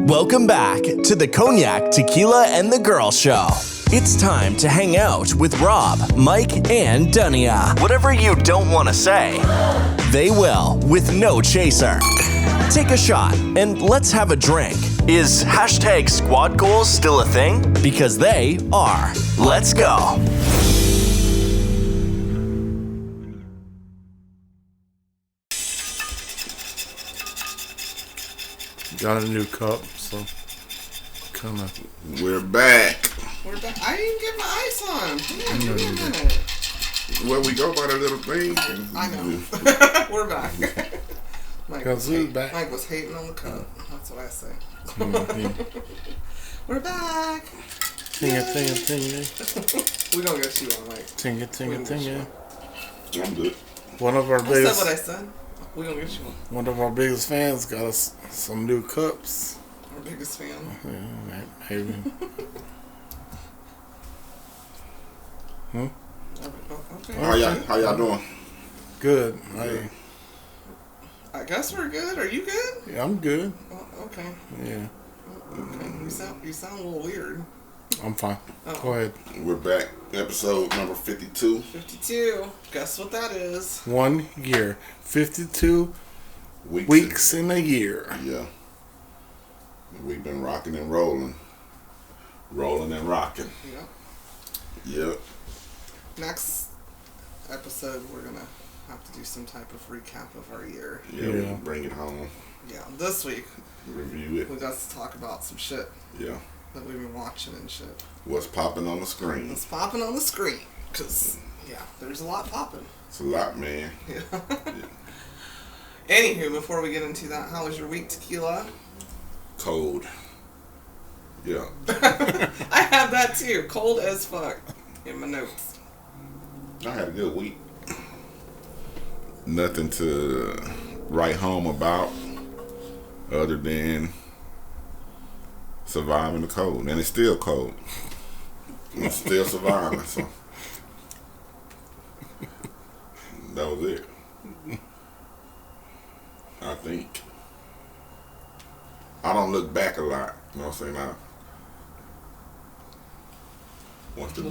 Welcome back to the Cognac, Tequila, and the Girl Show. It's time to hang out with Rob, Mike, and Dunia. Whatever you don't want to say, they will with no chaser. Take a shot and let's have a drink. Is hashtag squad goals still a thing? Because they are. Let's go. Got a new cup, so kind of. We're back. We're back. I didn't get my ice on. Come on, give me a minute. Well, we go by that little thing. I know. We're back. Mike was hating on the cup. That's what I say. We're back. Tinga. We don't get you on, Mike. Tinga. I'm good. One of our I biggest. said what I said. We don't get you on. One of our biggest fans got us some new cups. Our biggest fan. Yeah, maybe. Okay. How y'all doing? Good. I guess we're good. Are you good? Yeah, I'm good. Oh, okay. Yeah. Okay. You sound a little weird. I'm fine. Oh. Go ahead. We're back. Episode number 52. 52. Guess what that is? 1 year. 52 weeks in a year. Yeah. We've been rocking and rolling. Rolling and rocking. Yep. Next episode, we're going to have to do some type of recap of our year. Yeah. We'll bring it home. Yeah. This week, Review it. we got to talk about some shit. Yeah. That we've been watching and shit. What's popping on the screen? What's popping on the screen? Because, there's a lot popping. It's a lot, man. Yeah. Anywho, before we get into that, how was your week, Tequila? Cold. Yeah. I have that too. Cold as fuck. In my notes. I had a good week. Nothing to write home about other than surviving the cold. And it's still cold. I'm still surviving, so that was it. I think. I don't look back a lot. You know what I'm saying? Once the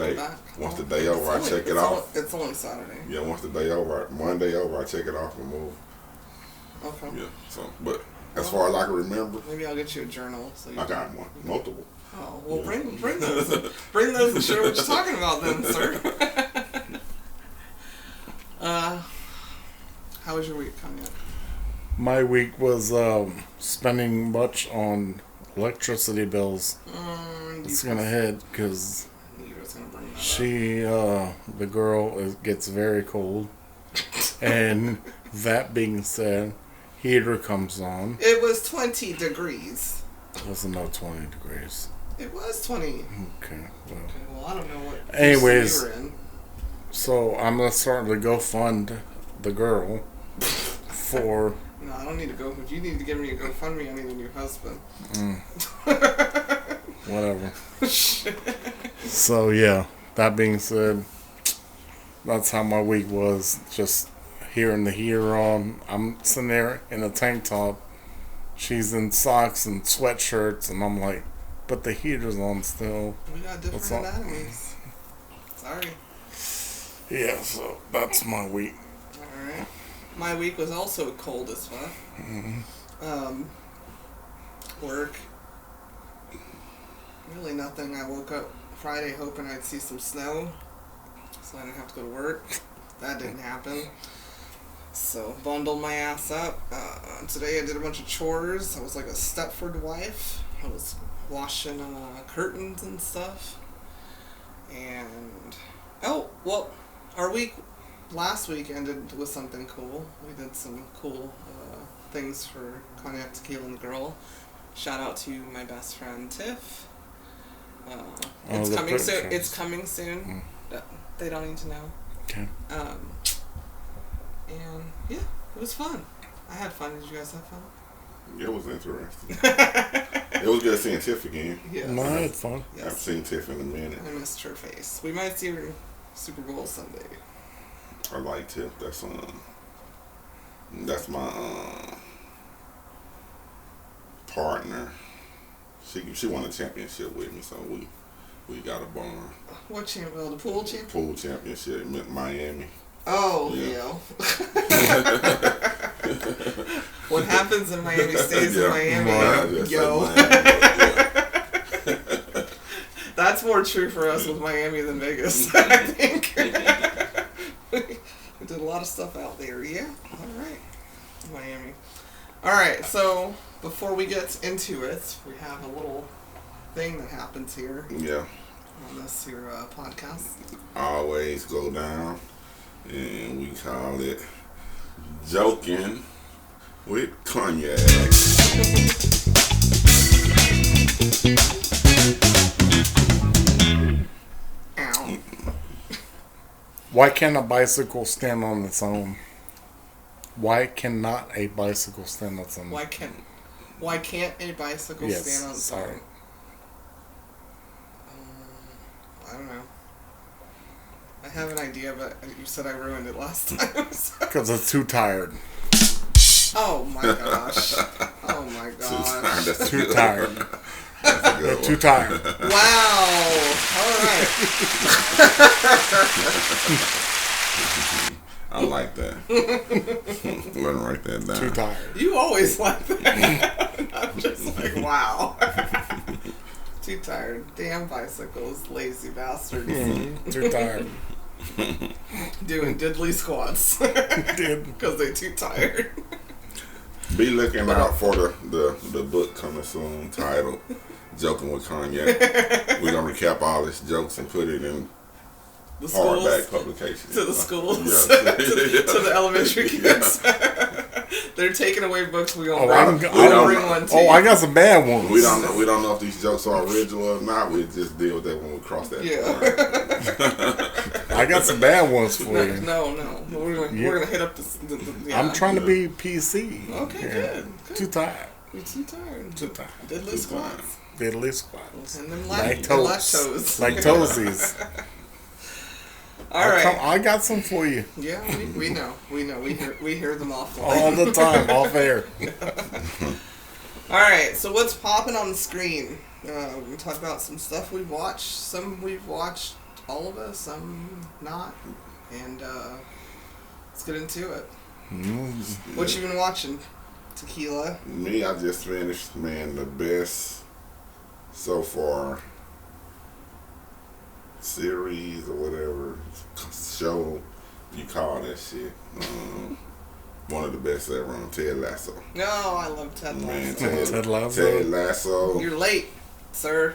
day over, I check it off. It's only Saturday. Yeah, once the day over, Monday over, I check it off and move. Okay. Yeah, so, but as far as I can remember, maybe I'll get you a journal. So I got one, multiple. Oh, well, bring those. Bring those and share what you're talking about then, sir. How was your week, Cognac? My week was spending much on electricity bills. It's gonna hit because the girl gets very cold. And that being said, heater comes on. It was 20 degrees. It wasn't no 20 degrees. It was 20. Okay, well, I don't know what. Anyways, you were in. So I'm gonna start to go fund the girl for. No, I don't need to go. If you need to give me a GoFundMe, I need a new husband. Whatever. So yeah, that being said, that's how my week was. Just hearing the heater on. I'm sitting there in a tank top. She's in socks and sweatshirts, and I'm like, but the heater's on still. We got different anatomies. Sorry. Yeah, so that's my week. Alright. My week was also cold as fuck. Work. Really nothing. I woke up Friday hoping I'd see some snow, so I didn't have to go to work. That didn't happen. So, bundled my ass up. Today I did a bunch of chores. I was like a Stepford wife. I was washing curtains and stuff. And, our week last week ended with something cool. We did some cool things for Cognac, Tequila, and the Girl. Shout out to my best friend, Tiff. It's coming soon. It's coming soon. They don't need to know. Okay. And yeah, it was fun. I had fun. Did you guys have fun? Yeah, it was interesting. It was good seeing Tiff again. Yeah. No, I had fun. Yes. I've seen Tiff in a minute. I missed her face. We might see her Super Bowl Sunday. I like Tiff. That's my partner She won a championship with me, so we got a bond. What champion? The pool champion? Pool championship in Miami. Oh, yeah. What happens in Miami stays in Miami. Yo. That's more true for us with Miami than Vegas, I think. We did a lot of stuff out there. Yeah. All right. Miami. All right. So before we get into it, we have a little thing that happens here. Yeah. On this here podcast. Always go down, and we call it Joking with Cognac. Ow. Why can't a bicycle stand on its own? Why cannot a bicycle stand on its own? Why can't a bicycle stand on its own? I don't know. I have an idea, but you said I ruined it last time. Because it's too tired. Oh my gosh. Oh my gosh. That's Too good. tired. That's a good They're one. too tired. Wow. All right. I like that. Let me write that down. Too tired. You always like that. I'm just like, wow. Too tired. Damn bicycles, lazy bastards. Too tired. Doing diddly squats. Dude. Because they're too tired. Be looking out for the book coming soon titled Joking with Cognac. We're going to recap all his jokes and put it in The schools. hardback publication. To the schools. Yeah. to the elementary kids. They're taking away books. We're Oh, going to bring one to you. I got some bad ones. We don't know if these jokes are original or not. We just deal with that when we cross that point. I got some bad ones for you. No. We're gonna hit up the yeah. I'm trying to be PC. Okay, good. Too tired. You're too tired. Too tired. Diddly squats. Diddly squats. And them Lactose. lactose. Lactosies. All right. I got some for you. Yeah, we know. We hear them offline. All the time, off air. All right. So what's popping on the screen? We talk about some stuff we've watched. Some we've watched, all of us. Some not. And let's get into it. What you been watching? Tequila. Me, I just finished, man, the best so far series or whatever show you call that shit. One of the best ever on Ted Lasso. No, I love Ted Lasso. Man, Ted Lasso. Ted Lasso. You're late, sir.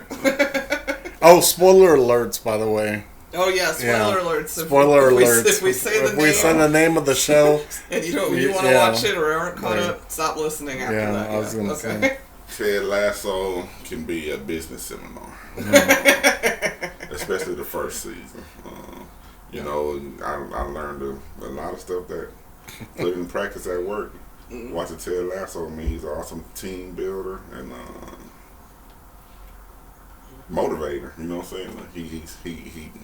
Oh, spoiler alerts, by the way. Oh yeah, spoiler alerts. Spoiler alerts. If we say the name, say the name of the show, and you want to watch it or aren't caught up, stop listening after that. I was gonna say. Ted Lasso can be a business seminar, especially the first season. You know, I learned a lot of stuff that put in practice at work. Watching Ted Lasso means awesome team builder and motivator. You know what I'm saying? Like he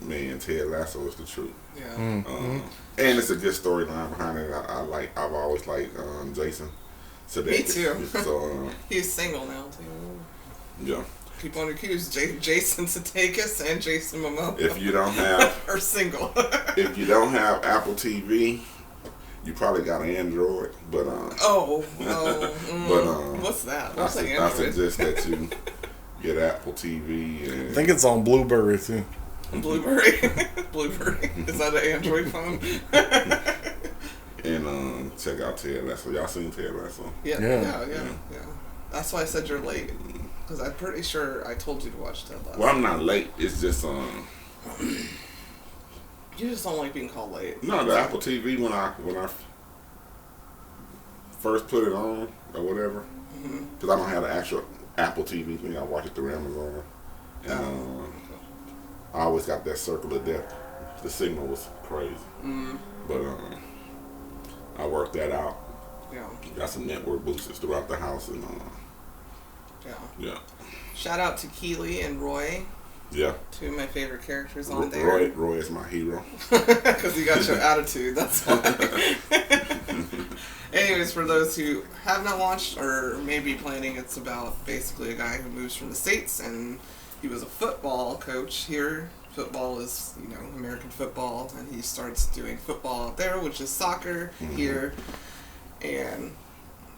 man, Ted Lasso is the truth. Yeah. And it's a good storyline behind it. I've always liked Jason Sudeikis. Me too. So he's single now too. yeah. Keep on accused. Jason Sudeikis and Jason Momoa. If you don't have are single. If you don't have Apple TV, you probably got an Android. But what's that? I What's an Android? suggest that you get Apple TV. And I think it's on Blueberry too. Blueberry. Blueberry. Is that an Android phone? and check out Ted Lasso. Y'all seen Ted Lasso? Yeah. That's why I said you're late. Because I'm pretty sure I told you to watch Ted Lasso. Well, I'm not late. It's just You just don't like being called late. no, the Apple TV when I first put it on or whatever, because I don't have the actual Apple TV thing. I watch it through Amazon, and I always got that circle of death. The signal was crazy, but I worked that out. Yeah. Got some network boosters throughout the house, and yeah. Shout out to Keely and Roy. Yeah. Two of my favorite characters on there. Roy is my hero. Because you got your attitude, that's why. Anyways, for those who have not watched or may be planning, it's about basically a guy who moves from the States, and he was a football coach here. Football is, American football, and he starts doing football out there, which is soccer here, and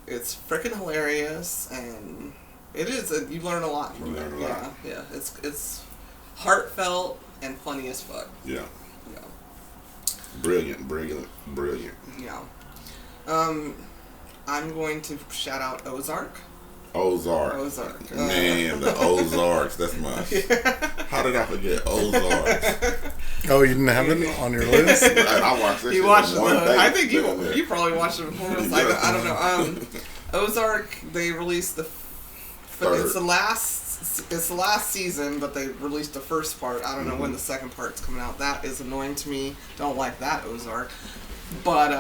it's freaking hilarious, and it is. You learn a lot from it. Yeah. It's heartfelt and funny as fuck. Yeah. Yeah. Brilliant. Yeah. I'm going to shout out Ozark. Ozark. Man, the Ozarks. That's my... How did I forget Ozarks? Oh, you didn't have it on your list? I watched this. You watched it. I think you probably watched it before. I don't know. Ozark, they released it's the last season, but they released the first part. I don't know when the second part's coming out. That is annoying to me. Don't like that, Ozark. But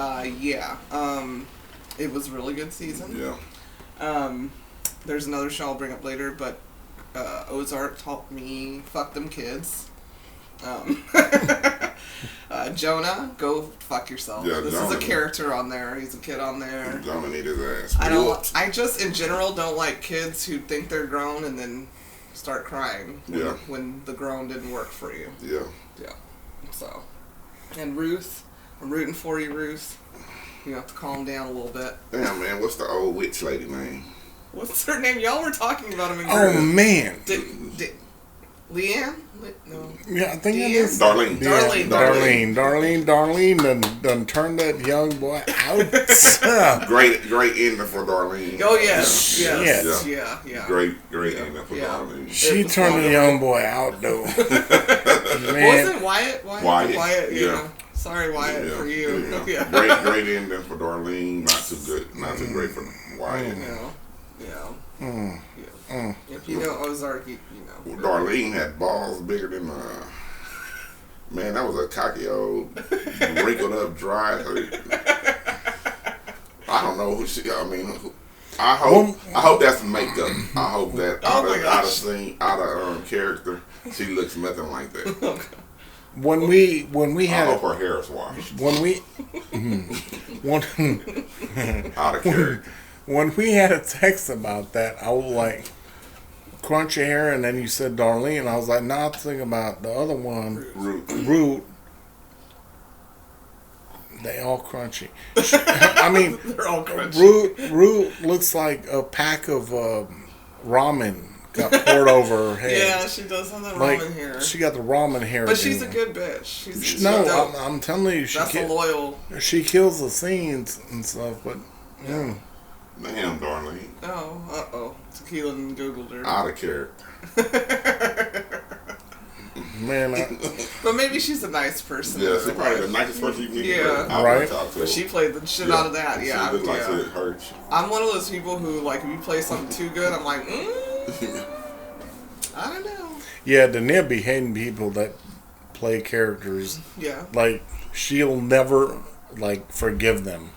it was a really good season. Yeah. There's another show I'll bring up later, but Ozark taught me fuck them kids. Jonah, go fuck yourself. Yeah, this Jonah. is a character on there. He's a kid on there. Jonah need his ass. I just in general don't like kids who think they're grown and then start crying when the grown didn't work for you. Yeah. Yeah. So, and Ruth, I'm rooting for you, Ruth. You have to calm down a little bit. Damn, man, what's the old witch lady name? What's her name? Y'all were talking about him in Oh, group. man. Leanne? No. Yeah, I think it Deanne? is. Darlene. Darlene done turned that young boy out. Great ending for Darlene. Oh, yes. Yeah. Yes. Yeah. Great ending for Darlene. She turned the young boy out, though. Man. Wasn't Wyatt? Yeah. Sorry, Wyatt, for you. Yeah. Great ending for Darlene. Not too good. Not too great for Wyatt. Yeah. If you know Ozark, you know. Darlene had balls bigger than man, that was a cocky old wrinkled up dry. I don't know who she. I hope that's makeup. I hope that out of character, she looks nothing like that. When we had I hope her hair is washed. Out of character. When we had a text about that, I was like, crunch your hair, and then you said Darlene, I was like, nah, I'm thinking about the other one, Root. They all crunchy. I mean, they're all crunchy. Root looks like a pack of ramen got poured over her head. Yeah, she does have that ramen hair. She got the ramen hair. But she's a good bitch. I'm telling you, that's a loyal. She kills the scenes and stuff, but. Damn, Darlene. Oh, Tequila and Googled her. Out of character. Man, but maybe she's a nice person. Yeah, she's probably the nicest person you can meet. Yeah, right. But she played the shit out of that. Yeah, she like it hurts. I'm one of those people who, like, if you play something too good, I'm like, I don't know. Yeah, Dania be hating people that play characters. Yeah. Like, she'll never, forgive them.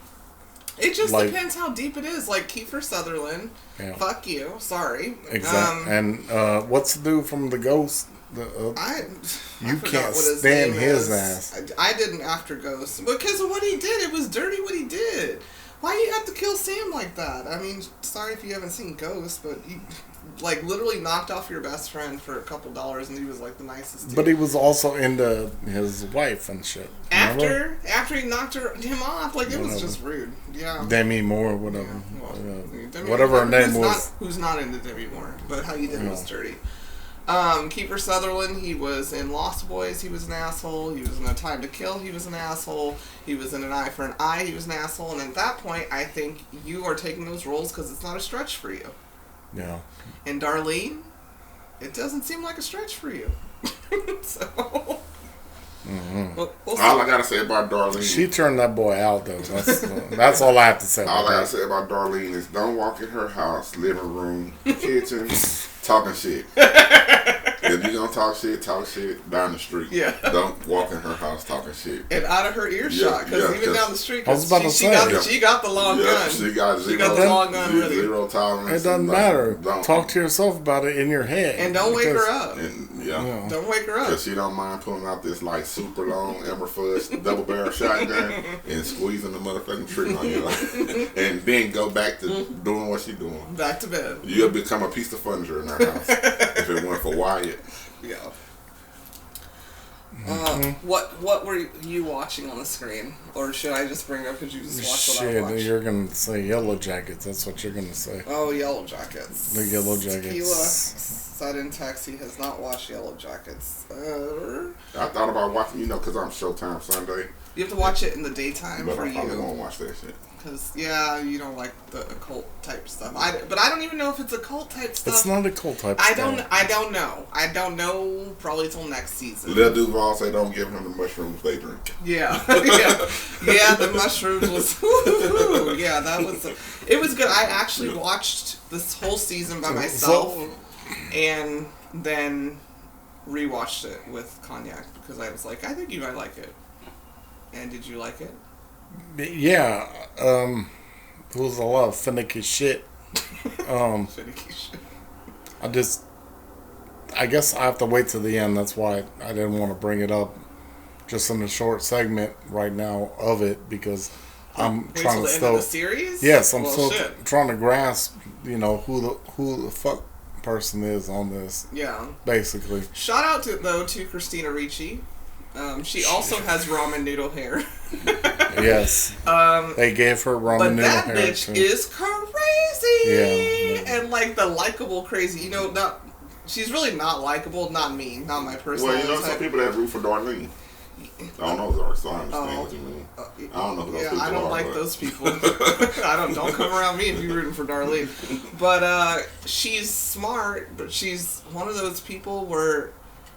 It just depends how deep it is. Like Kiefer Sutherland, fuck you, sorry. Exactly. And what's the dude from The Ghost? You can't stand his ass. I didn't after Ghost because of what he did. It was dirty what he did. Why do you have to kill Sam like that? I mean, sorry if you haven't seen Ghost, but he literally knocked off your best friend for $2 and he was the nicest dude. But he was also into his wife and shit. After he knocked him off, it was just rude. Yeah. Demi Moore, whatever. Yeah, whatever her name was. Who's not into Demi Moore, but how you did it was dirty. Kiefer Sutherland, he was in Lost Boys, he was an asshole. He was in A Time to Kill, he was an asshole. He was in An Eye for an Eye, he was an asshole. And at that point, I think you are taking those roles because it's not a stretch for you. Yeah. And Darlene, it doesn't seem like a stretch for you. So... We'll all I gotta say about Darlene, she turned that boy out though. That's all I have to say. All I gotta say about Darlene is don't walk in her house, living room, kitchen, talking shit. If you gonna talk shit down the street. Yeah. Don't walk in her house talking shit. And out of her earshot, because even down the street, I was about to say, she got the long gun. She got the long gun ready. Zero tolerance. It doesn't matter. Talk to yourself about it in your head. And don't wake her up. Yeah. Don't wake her up. Because she don't mind pulling out this like super long Ember Fudge double barrel shotgun and squeezing the motherfucking trigger on you. And then go back to doing what she doing. Back to bed. You'll become a piece of furniture in our house if it weren't for Wyatt. Yeah. What were you watching on the screen? Or should I just bring it up because you just watched what I watched? You're going to say Yellow Jackets. That's what you're going to say. Oh, Yellow Jackets. The Yellow Jackets. Tequila said in text he has not watched Yellow Jackets. I thought about watching, because I'm Showtime Sunday. You have to watch it in the daytime but for I probably you. won't watch that shit. Because, you don't like the occult type stuff. But I don't even know if it's occult type stuff. It's not occult type I stuff. don't know. I don't know probably till next season. Lil Duval say don't give him the mushrooms they drink. Yeah. Yeah, the mushrooms was, woo-hoo-hoo. Yeah, that was, it was good. I actually watched this whole season by myself and then rewatched it with Cognac because I was like, I think you might like it. And did you like it? Yeah, it was a lot of finicky shit. Finicky shit. I guess I have to wait till the end. That's why I didn't want to bring it up just in a short segment right now of it because I'm trying to still. End of the series? Yes, I'm well, still shit. trying to grasp, who the fuck person is on this. Yeah. Basically. Shout out to Christina Ricci. She also has ramen noodle hair. Yes. They gave her ramen noodle hair. But that bitch is crazy. Yeah. And like the likable crazy. She's really not likable. Not me. Not my personality. Well, some people that root for Darlene. I don't know Zara, so I understand what you mean. I don't know who those people are. I don't like those people. Don't come around me if you're rooting for Darlene. But she's smart, but she's one of those people where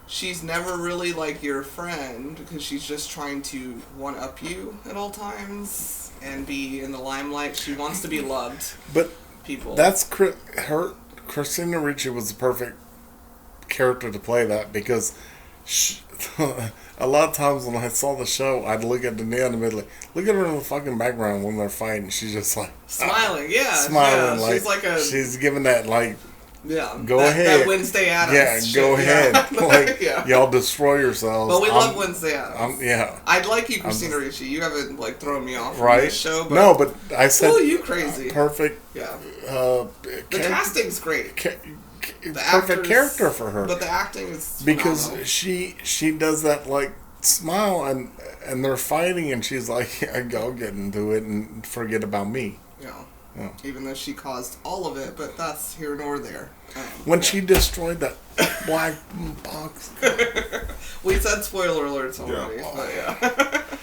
she's never really like your friend because she's just trying to one-up you at all times and be in the limelight. She wants to be loved. But people. That's Christina Ricci was the perfect character to play that because a lot of times when I saw the show, I'd look at Danielle and be like, look at her in the fucking background when they're fighting. She's just like smiling, smiling. Yeah. She's like she's giving that like. Yeah, go ahead. That Wednesday Addams. Yeah, shit. go ahead. Y'all destroy yourselves. But we love Wednesday Addams. Yeah. I'd like you, Christina Ricci. You haven't thrown me off right? from this show. But no, but I said. Oh, you crazy? Perfect. Yeah. The casting's great. Perfect character for her. But the acting is because phenomenal. she does that like smile and they're fighting and she's like, I'll get into it and forget about me. Yeah. Even though she caused all of it, but that's here nor there. When she destroyed that black box. We said spoiler alerts already, but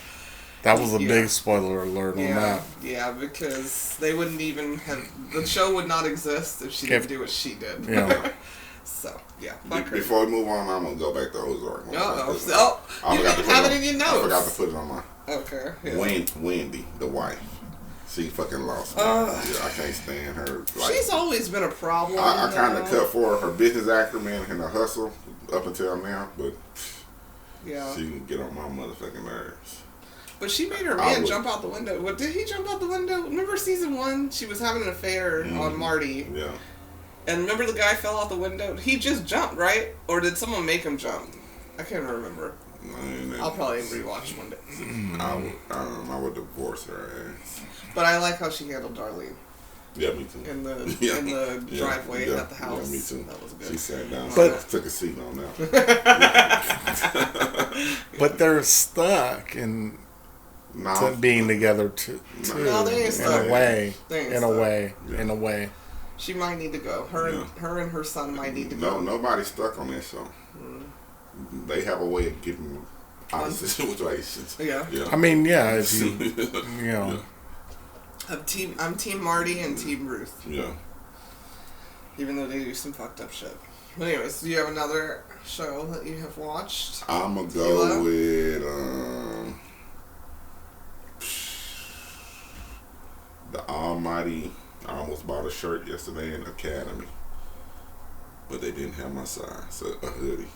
That was a big spoiler alert on that. Yeah, because they wouldn't even have... The show would not exist if she didn't do what she did. Yeah. So, yeah. Before we move on, I'm going to go back to Ozark. You didn't have it in your notes. I forgot to put it on my... Okay. Yeah. Wendy, the wife. She fucking lost me. I can't stand her. She's always been a problem. I kind of cut for her business acumen and her hustle up until now, but she can get on my motherfucking nerves. But she made her man jump out the window. What, did he jump out the window? Remember season 1? She was having an affair on Marty. Yeah. And remember the guy fell out the window? He just jumped, right? Or did someone make him jump? I can't remember. I'll probably rewatch one day. I would divorce her ass. But I like how she handled Darlene. Yeah, me too. In the driveway at the house. Yeah, me too. That was good. She sat down, took a seat on that. But they're stuck in being together too. No, they ain't stuck. In a way. She might need to go. Her and her son might need to go. No, nobody's stuck on that show. They have a way of getting out of situations. Yeah. I mean, if you, I'm team Marty and team Ruth. Yeah. Even though they do some fucked up shit. But anyways, do you have another show that you have watched? I'm gonna go with the Almighty. I almost bought a shirt yesterday in Academy, but they didn't have my size. A hoodie.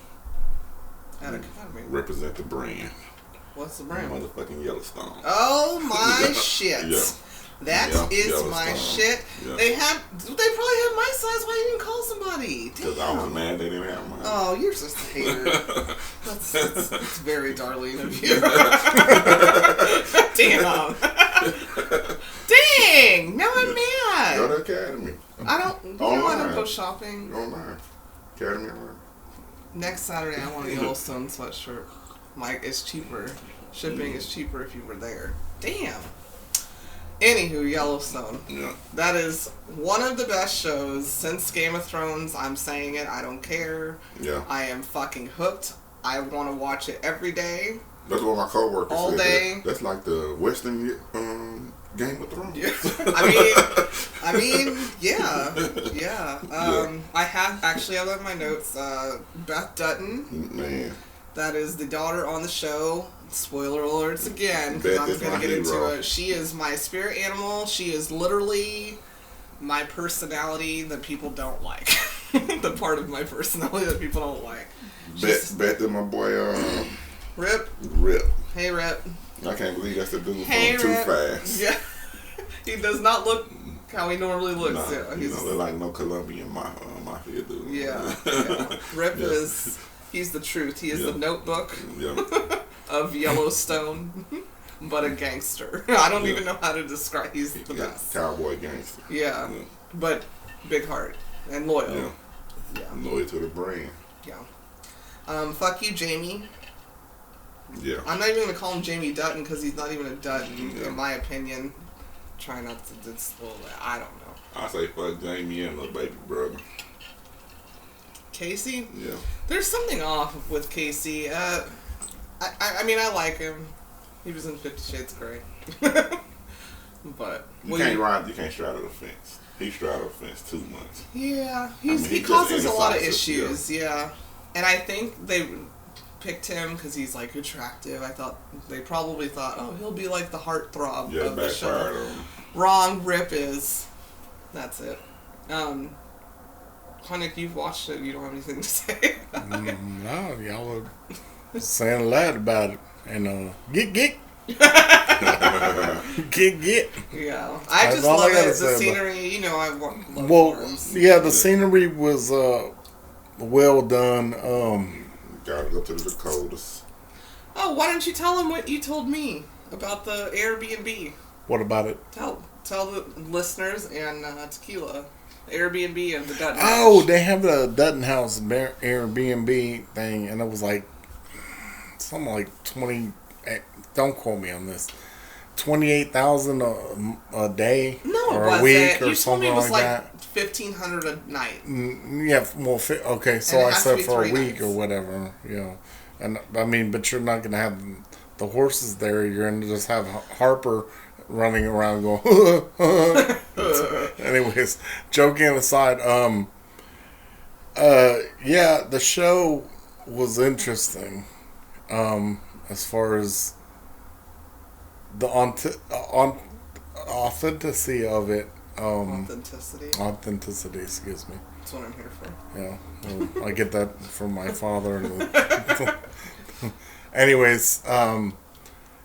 At Academy. Represent the brand. What's the brand? Motherfucking Yellowstone. Oh my shit! Yeah. That is Yellowstone. my shit. Yeah. They probably had my size. Why you didn't call somebody? Because I was mad they didn't have mine. Oh, you're just a hater. That's very Darlene of you. Damn. Dang. Now I'm mad. Go to Academy. I don't go shopping. Online. Academy online. Next Saturday, I want a Yellowstone sweatshirt. Like, it's cheaper. Shipping is cheaper if you were there. Damn. Anywho, Yellowstone. Yeah. That is one of the best shows since Game of Thrones. I'm saying it. I don't care. Yeah. I am fucking hooked. I want to watch it every day. That's what my coworker said. All day. That's like the Western Game of Thrones. Yeah. I mean, yeah. I have on my notes, Beth Dutton. Man. That is the daughter on the show. Spoiler alerts again, because I'm going to get into it. She is my spirit animal. She is literally my personality that people don't like. The part of my personality that people don't like. Beth and my boy, Rip. Hey, Rip. I can't believe that's the dude Hey, from Too Rip. Fast. Yeah. He does not look how he normally looks. Nah, Yeah, they're like no Colombian mafia dude. Yeah. Rip is... He's the truth. He is the Notebook of Yellowstone, but a gangster. I don't even know how to describe. He's the best. Cowboy gangster. Yeah, but big heart and loyal. Yeah. Loyal to the brand. Yeah. Fuck you, Jamie. Yeah. I'm not even gonna call him Jamie Dutton because he's not even a Dutton, in my opinion. Try not to. It's a little. I don't know. I say fuck Jamie and the baby brother. Casey? Yeah. There's something off with Casey. I mean, I like him. He was in 50 Shades Grey. But... You can't straddle the fence. He straddled the fence too much. Yeah. He causes a lot of issues, yeah. And I think they picked him because he's, like, attractive. They probably thought, oh, he'll be like the heartthrob of the show. Wrong. Rip is. That's it. Cognac, you've watched it. You don't have anything to say. No, y'all are saying a lot about it. And get. Get. Yeah. I just love it. The scenery, you know, I love forums. Yeah, the scenery was well done. Gotta go to the Dakotas. Oh, why don't you tell them what you told me about the Airbnb? What about it? Tell the listeners and Tequila. Airbnb of the Dutton House. Oh, they have the Dutton House Airbnb thing, and it was like something like 20. Don't quote me on this. 28,000 a day or a week or something like that. 1,500 a night. Yeah, well, okay. So I said for a week or whatever, you know. And I mean, but you're not gonna have the horses there. You're gonna just have Harper running around going. Anyways, joking aside, yeah, the show was interesting. As far as the authenticity of it. Authenticity, excuse me. That's what I'm here for. Yeah, well, I get that from my father. Anyways,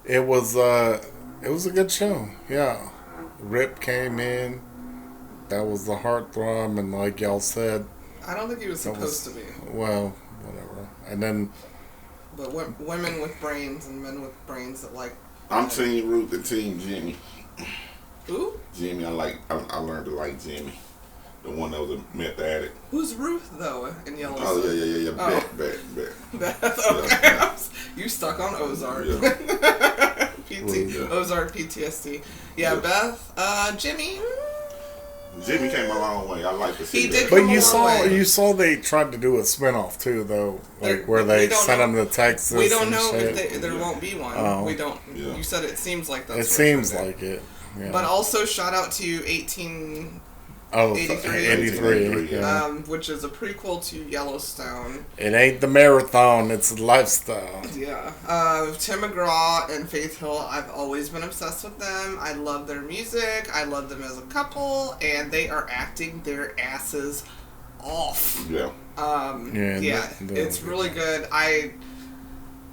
it was a good show. Yeah, Rip came in. That was the heartthrob, and like y'all said, I don't think he was supposed to be. Well, whatever. And then, but women with brains and men with brains that like. I'm Team Ruth and Team Jimmy. Who? Jimmy, I learned to like Jimmy. The one that was a meth addict. Who's Ruth, though, in Yellowstone? Oh, yeah. Oh. Beth. Okay. Yeah. You stuck on Ozark. Yeah. Ozark PTSD. Yeah, Beth. Jimmy. Jimmy came a long way. I like to see He that. did. but you saw they tried to do a spinoff too, though, like where they sent them to Texas. We don't know shit. if there won't be one. Oh. We don't. Yeah. You said it seems like that's. It seems like it. Yeah. But also shout out to 1883. 83. Yeah. Which is a prequel to Yellowstone. It ain't the marathon; it's a lifestyle. Yeah. Tim McGraw and Faith Hill. I've always been obsessed with them. I love their music. I love them as a couple, and they are acting their asses off. Yeah. It's really good. I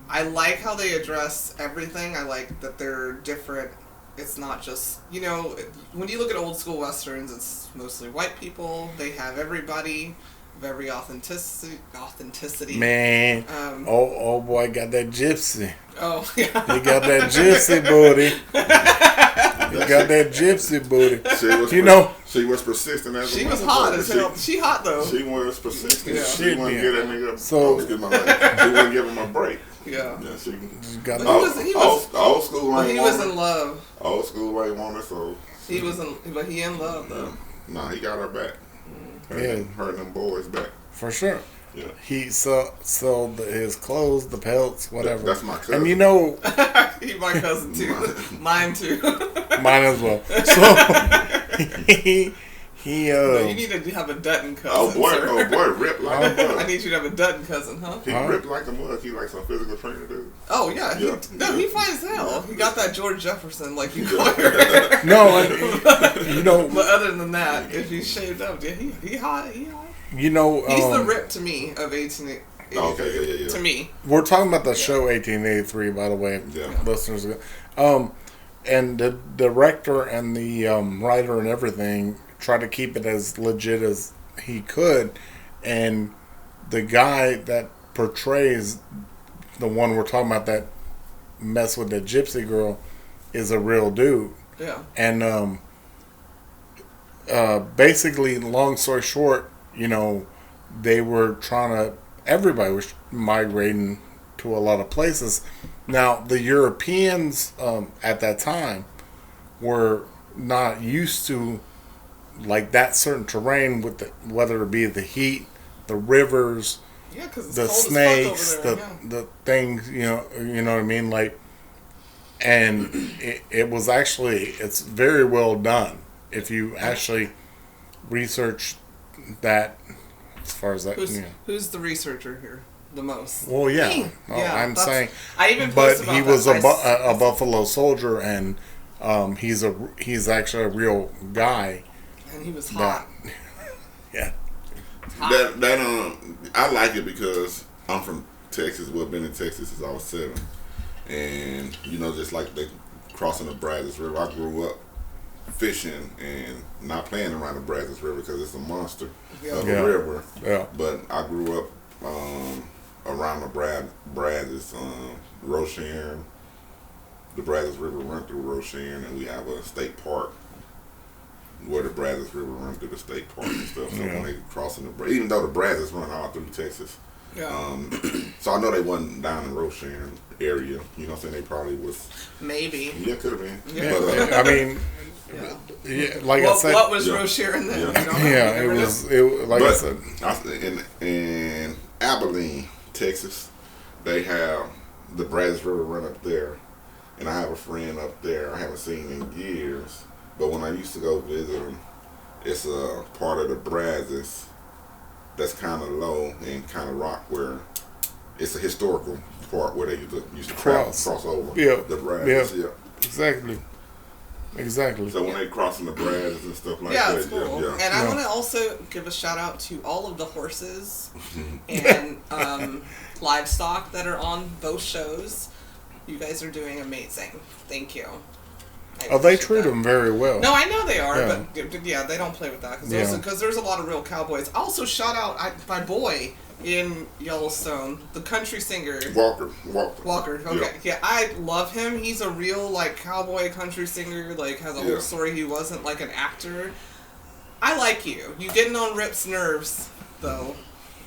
like how they address everything. I like that they're different it's not just, you know, when you look at old school westerns, it's mostly white people. They have everybody, very authenticity. Man, oh boy, got that gypsy. Oh yeah, he got that gypsy booty. He got that gypsy booty. She was persistent as she was hot as hell. She hot though. She was persistent. Yeah. She wouldn't get that nigga. So she wouldn't give him a break. Yeah. She got old school ain't he was in love. Old school ain't want her, so he was but he in love though. Nah, he got her back. Her and them boys back. For sure. Yeah. He sold his clothes, the pelts, whatever. That's my cousin. And you know, he's my cousin too. Mine too. Mine as well. So he no, you need to have a Dutton cousin. Oh boy, ripped like a mug. I need you to have a Dutton cousin, huh? He ripped like a mug. He like some physical trainer dude. Oh yeah, he fine as hell. He got that George Jefferson like you call No, you know. But other than that, if he's shaved up, yeah, he hot. He hot. You know, he's the Rip to me of 1883. Okay, yeah. To me, we're talking about the show 1883, by the way, listeners. And the director and the writer and everything tried to keep it as legit as he could, and the guy that portrays the one we're talking about that mess with the gypsy girl is a real dude. Yeah. And basically, long story short, you know, they were everybody was migrating to a lot of places. Now, the Europeans at that time were not used to like that certain terrain with whether it be the heat, the rivers, the snakes, the things, you know what I mean? Like, and it was actually, it's very well done if you actually research that. As far as that, who's the researcher here the most? Well, yeah, I'm saying. I even but he was a Buffalo Soldier, and he's actually a real guy. And he was hot. Yeah. That I like it because I'm from Texas. Well, been in Texas since I was 7, and you know, just like they crossing the Brazos River. I grew up fishing and not playing around the Brazos River because it's a monster of a river. Yeah. But I grew up around the Brazos, Rosharon. The Brazos River runs through Rosharon, and we have a state park where the Brazos River runs through the state park and stuff. So when they crossing even though the Brazos run all through Texas, so I know they wasn't down in Rosharon area. You know what I'm saying? They probably was. Maybe. Yeah, could have been. Yeah. But, I mean. Yeah, like I said, what was Rosharon then? It was like I said. In Abilene, Texas, they have the Brazos River run up there, and I have a friend up there I haven't seen in years. But when I used to go visit him, it's a part of the Brazos that's kind of low and kind of rock where it's a historical part where they used to cross over the Brazos. Yeah, exactly. So when they crossing the Brazos and stuff like that, it's cool. And I want to also give a shout out to all of the horses and livestock that are on both shows. You guys are doing amazing. Thank you. They treat them very well. No, I know they are, but they don't play with that because there's a lot of real cowboys. Also, shout out my boy in Yellowstone, the country singer Walker. Okay, yeah, I love him. He's a real like cowboy country singer. Like has a whole story. He wasn't like an actor. I like you. You getting on Rip's nerves though.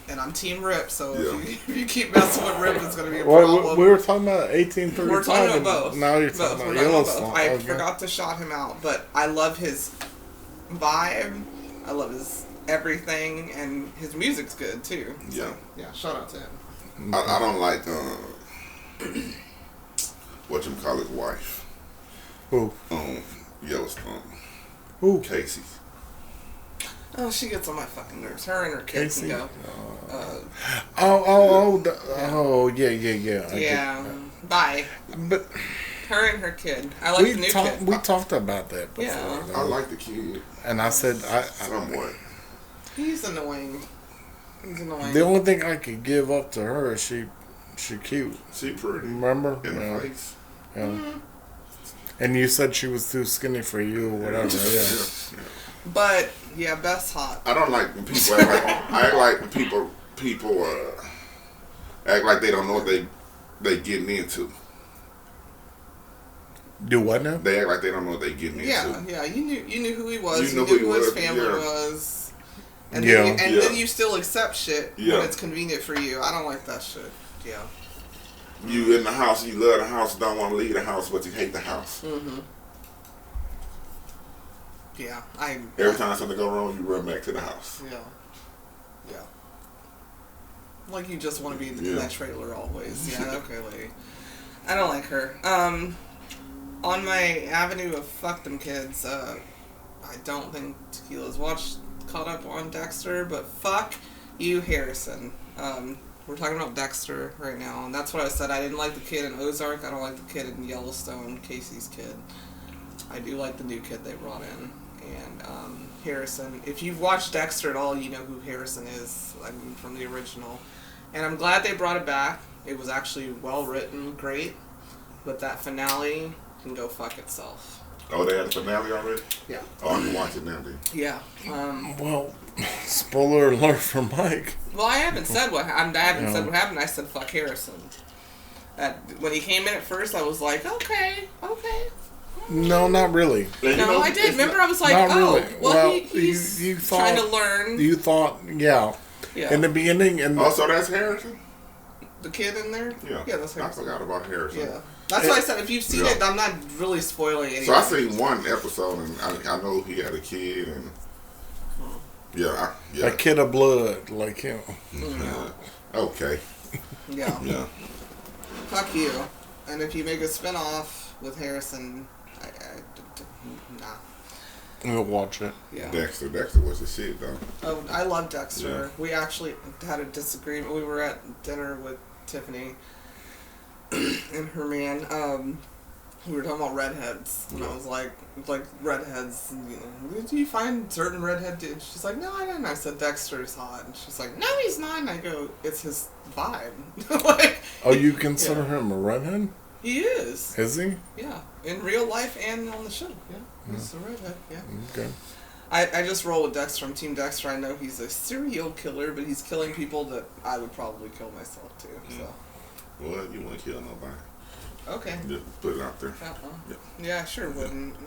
And I'm Team Rip, so if you keep messing with Rip, it's going to be a problem. We were talking about 1835. We're talking about both. Now you're talking about Yellowstone. I forgot to shout him out, but I love his vibe. I love his everything, and his music's good, too. So, shout out to him. I don't like, whatchamacallit's wife. Who? Yellowstone. Who? Casey. Oh, she gets on my fucking nerves. Her and her kid can go. Yeah. Yeah. Bye. But her and her kid. I like the new kid. We talked about that before. Yeah. I like the kid. And I said, somewhat. He's annoying. The only thing I could give up to her is she cute. She pretty. Remember? In the face. Yeah. And you said she was too skinny for you or whatever. Yeah. But yeah, Beth's hot. I don't like when people act like I act like when people act like they don't know what they getting into. Do what now? They act like they don't know what they getting into. Yeah. You knew who he was. You You knew who his family was. And then you still accept shit when it's convenient for you. I don't like that shit. Yeah. You in the house, you love the house, don't want to leave the house, but you hate the house. Mm-hmm. Yeah, Every time something go wrong, you run back to the house. Yeah. Like you just want to be in that trailer always. Yeah, okay, lady. I don't like her. On my avenue of fuck them kids, I don't think Tequila's caught up on Dexter, but fuck you, Harrison. We're talking about Dexter right now, and that's what I said. I didn't like the kid in Ozark. I don't like the kid in Yellowstone, Casey's kid. I do like the new kid they brought in. And Harrison, if you've watched Dexter at all, you know who Harrison is, I mean, from the original. And I'm glad they brought it back. It was actually well written, great. But that finale can go fuck itself. Oh, they had a finale already? Yeah. Oh, I can watch it now, dude. Yeah. Well, spoiler alert for Mike. Well, I haven't said what happened. I said fuck Harrison. When he came in at first, I was like, okay. No, not really. No, I did. Remember, I was like, really. Well, he's you thought, trying to learn. You thought, yeah. In the beginning. So that's Harrison? The kid in there? Yeah, that's Harrison. I forgot about Harrison. Yeah. That's why I said if you've seen it, I'm not really spoiling anything. So I seen one episode, and I know he had a kid, and a kid of blood, like him. Okay. Yeah. Fuck you. And if you make a spinoff with Harrison, nah. We'll watch it. Yeah. Dexter was the shit, though. Oh, I love Dexter. Yeah. We actually had a disagreement. We were at dinner with Tiffany and her man. We were talking about redheads, and I was like redheads. Did you find certain redhead dudes? She's like, no, I didn't. I said Dexter's hot, and she's like, no, he's not. And I go, it's his vibe. You consider him a redhead? He is. Is he? Yeah, in real life and on the show. Yeah, he's a redhead. Yeah. Okay. I just roll with Dexter. I'm Team Dexter. I know he's a serial killer, but he's killing people that I would probably kill myself too. So. Well, you wouldn't kill nobody. Okay. Just put it out there. Yeah, I sure wouldn't.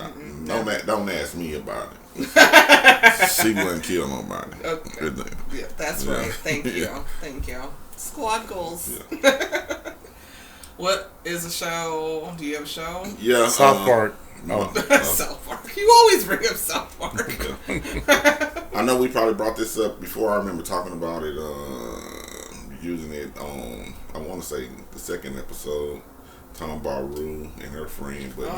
Don't ask me about it. She wouldn't kill nobody. Okay. Yeah, that's right. Thank you. Thank you. Squad goals. Yeah. What is a show? Do you have a show? Yeah. South Park. South Park. You always bring up South Park. I know we probably brought this up before. I remember talking about it, using it on, I want to say, the second episode. Talking about Rue and her friend, but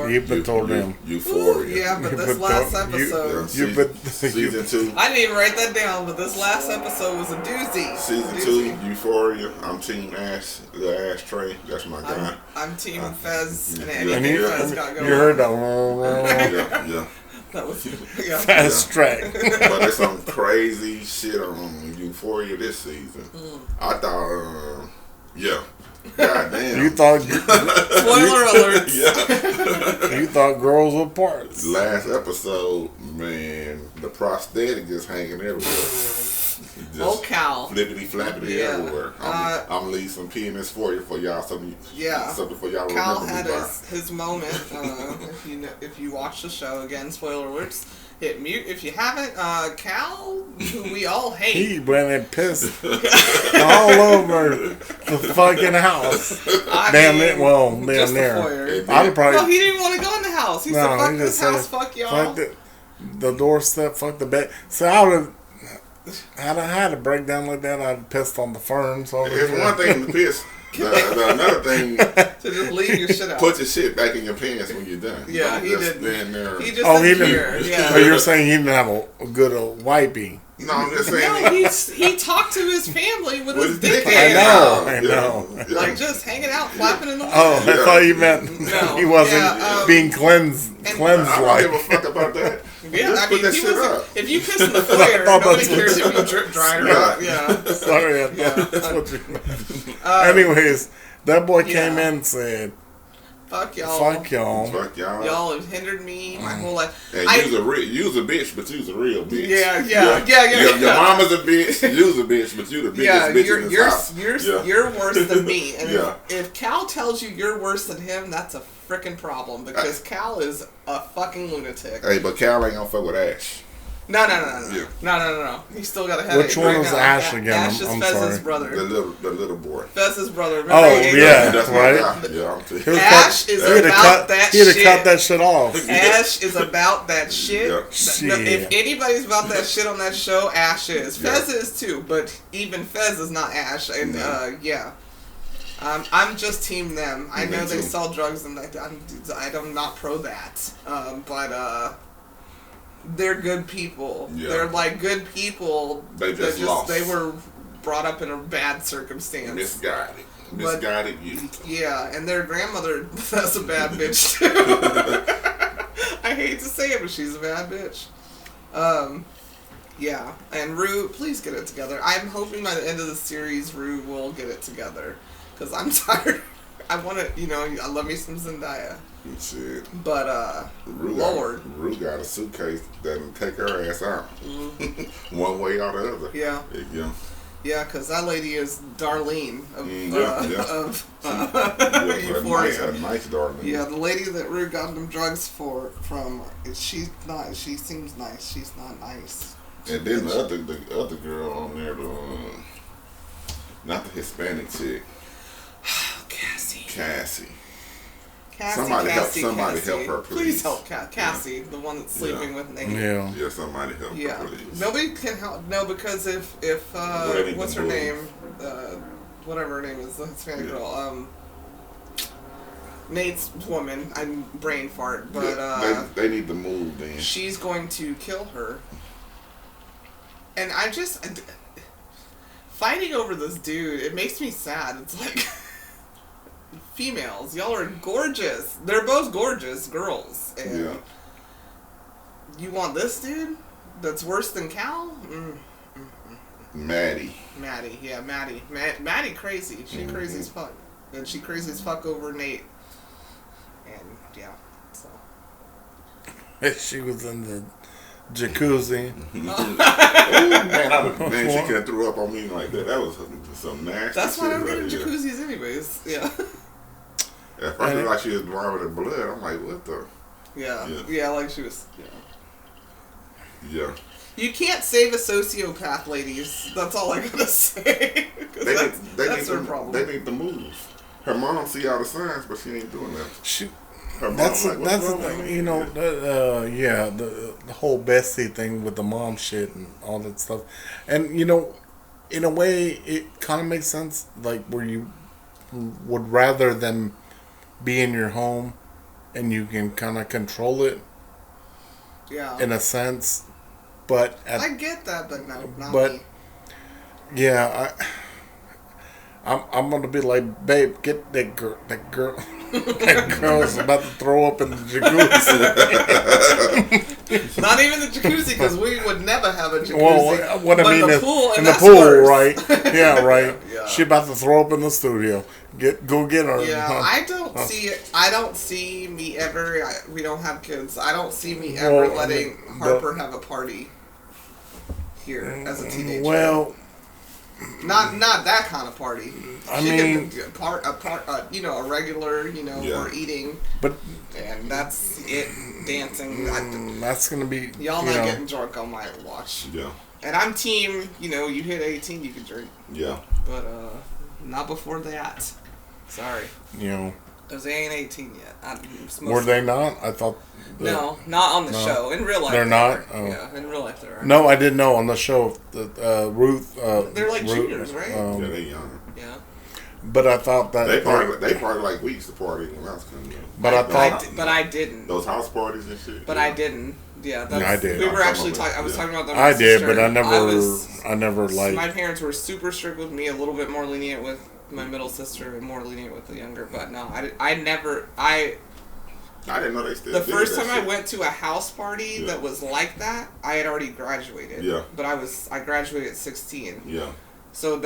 you told them. Euphoria. Yeah, but this last episode. Season 2. I didn't even write that down, but this last episode was a doozy. Season 2, Euphoria. I'm Team Ash, the Ashtray. That's my guy. I'm Team Fez, and Anything Fez got going. You heard that? Yeah. That was Fast track. But there's some crazy shit on Euphoria this season. I thought, God damn. You thought spoiler alerts. Yeah. You thought girls were parts. Last episode, man, the prosthetic just hanging everywhere. Just Cal. Flippity flappity everywhere. I'm leaving some PNS for y'all. Something for y'all. Cal remember had me his moment. If you watch the show again, spoiler alerts. Hit mute if you haven't. Cal, who we all hate. He went and pissed all over the fucking house. Damn there. I'd probably. No, he didn't want to go in the house. He said, "Fuck this house, fuck y'all." Fuck the doorstep, fuck the bed. So I would have had a breakdown like that. I'd pissed on the ferns over It's one thing to piss. Another thing to just leave your shit out. Put your shit back in your pants when you're done. Yeah, he didn't. Stand there. He just didn't care. Yeah. Oh, you're saying he didn't have a good wiping. No, I'm just saying. No, he talked to his family with his dick I know. Like just hanging out, flapping in the wind. Oh, I thought you meant he wasn't being cleansed. I don't give a fuck about that. Yeah, just put that shit up. If you piss in the foyer, nobody cares if you drip dry or not. Yeah. Sorry, I thought that's what you meant. Anyways, that boy came in and said, Fuck y'all. Fuck y'all. Fuck y'all. Y'all have hindered me my whole life. And you's a bitch, but you's a real bitch. Yeah. Your mama's a bitch, you's a bitch, but you the biggest bitch in this house. You're worse than me. And if Cal tells you you're worse than him, that's a freaking problem because Cal is a fucking lunatic. Hey, but Cal ain't gonna fuck with Ash. No. He still got a headache. Which one is Ash again? Ash is I'm Fez's sorry. brother. The little boy. Fez's brother. Oh, yeah, that's right. Yeah, Ash is about that shit. He had to cut that shit off. Ash is about that shit. Yeah. No, if anybody's about that shit on that show, Ash is. Fez is too, but even Fez is not Ash. And I'm just team them. I know they sell drugs, and I'm not pro that. But they're good people. Yeah. They're like good people. They just lost. They were brought up in a bad circumstance. Misguided youth. Yeah, and their grandmother, that's a bad bitch too. I hate to say it, but she's a bad bitch. Yeah, and Rue, please get it together. I'm hoping by the end of the series, Rue will get it together. Because I'm tired. I want to, I love me some Zendaya. Shit. But, Lord. Rue got a suitcase that will take her ass out. Mm-hmm. One way or the other. Yeah. Yeah, because that lady is Darlene of Euphoria. A nice Darlene. Yeah, the lady that Rue got them drugs from, she's not, she seems nice. She's not nice. And then the other girl on there, not the Hispanic chick. Cassie. Somebody help her, please. Please help Cassie, the one that's sleeping with Nate. Yeah, somebody help her, please. Nobody can help. No, because if what's her name? Whatever her name is, the Hispanic girl. Nate's woman. I'm brain fart, but they need to move. Then she's going to kill her. And I just fighting over this dude. It makes me sad. It's like. Females, y'all are gorgeous. They're both gorgeous girls. And you want this dude that's worse than Cal? Maddie, yeah, Maddie. Maddie crazy. She crazy as fuck. And she crazy as fuck over Nate. And, so. She was in the jacuzzi. Man, she could have threw up on me like that. That was some nasty That's why I'm right getting jacuzzis anyways. Yeah. At first, it was like she was drawing with blood. I'm like, what the? Yeah, like she was. Yeah. You can't save a sociopath, ladies. That's all I gotta say. That's her problem. They need to move. Her mom see all the signs, but she ain't doing that. That's the thing, the whole Bessie thing with the mom shit and all that stuff, and in a way, it kind of makes sense, like where you would rather them be in your home, and you can kind of control it. Yeah. In a sense, but I get that, but no, not me. Yeah, I'm gonna be like, babe, get that girl. That girl's about to throw up in the jacuzzi. Not even the jacuzzi, because we would never have a jacuzzi. Well, what I mean is, in the pool, right? Yeah, right. She about to throw up in the studio. Go get her. Yeah, I don't see me ever. We don't have kids. I don't see me ever letting Harper have a party here as a teenager. Well. Not that kind of party. I mean, a regular, we're eating, and that's it. Dancing. That's gonna be. Y'all not getting drunk on my watch. Yeah. And I'm team. You hit 18, you can drink. Yeah. But not before that. Sorry. Because they ain't 18 yet. Were they not? I thought. No, not on the show. In real life, they're not. Oh. Yeah, in real life, they are. No, I didn't know on the show. Ruth. They're like Ruth, juniors, right? Yeah, they're young. Yeah. But I thought that they party like we used to party when I was coming up. But I didn't. Those house parties and shit. But I didn't. Yeah, I did. We were actually talking. I was talking about that. I did, but I never liked. My parents were super strict with me. A little bit more lenient with my middle sister, and more lenient with the younger. But no, I didn't know they still. The first time I went to a house party that was like that, I had already graduated. Yeah. But I graduated at 16. Yeah. So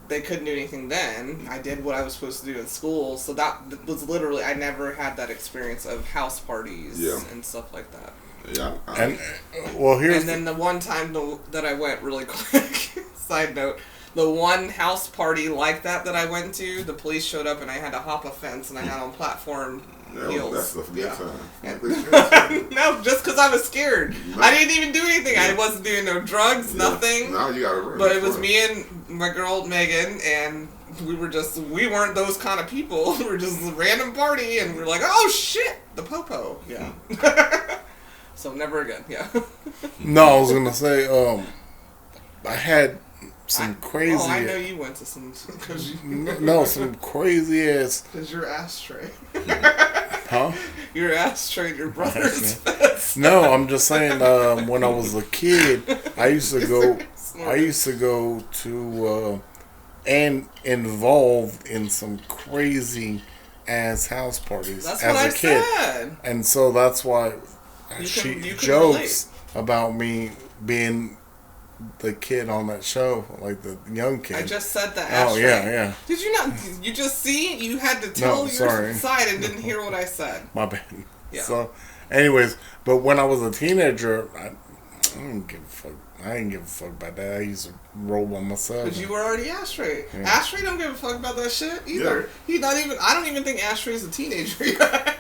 they couldn't do anything then. I did what I was supposed to do in school. So that was literally, I never had that experience of house parties and stuff like that. Yeah. And here's and then the one time that I went really quick. Side note. The one house party like that I went to, the police showed up and I had to hop a fence and I had on platform heels. That's the good time. No, just because I was scared. No. I didn't even do anything. I wasn't doing no drugs, nothing. No, you gotta run. But it was me and my girl Megan, and we weren't those kind of people. We were just a random party, and we were like, oh shit, the popo. Yeah. So never again. Yeah. No, I was gonna say, I had some crazy. Oh, I know you went to some. Some crazy ass. Because your ashtray. Huh? Your ashtray, your brother's fest. No, I'm just saying. When I was a kid, I used to go to and involved in some crazy ass house parties that's as what a kid, said. And so that's why she jokes relate. about me being the kid on that show, like the young kid. I just said that. Oh, yeah. Did you not? You just see? You had to tell your side and didn't hear what I said. My bad. Yeah. So, anyways, but when I was a teenager, I didn't give a fuck. I didn't give a fuck about that. I used to roll by myself. But you were already Ashtray. Yeah. Ashtray don't give a fuck about that shit either. Yeah. He's not even. I don't even think Ashtray's a teenager yet.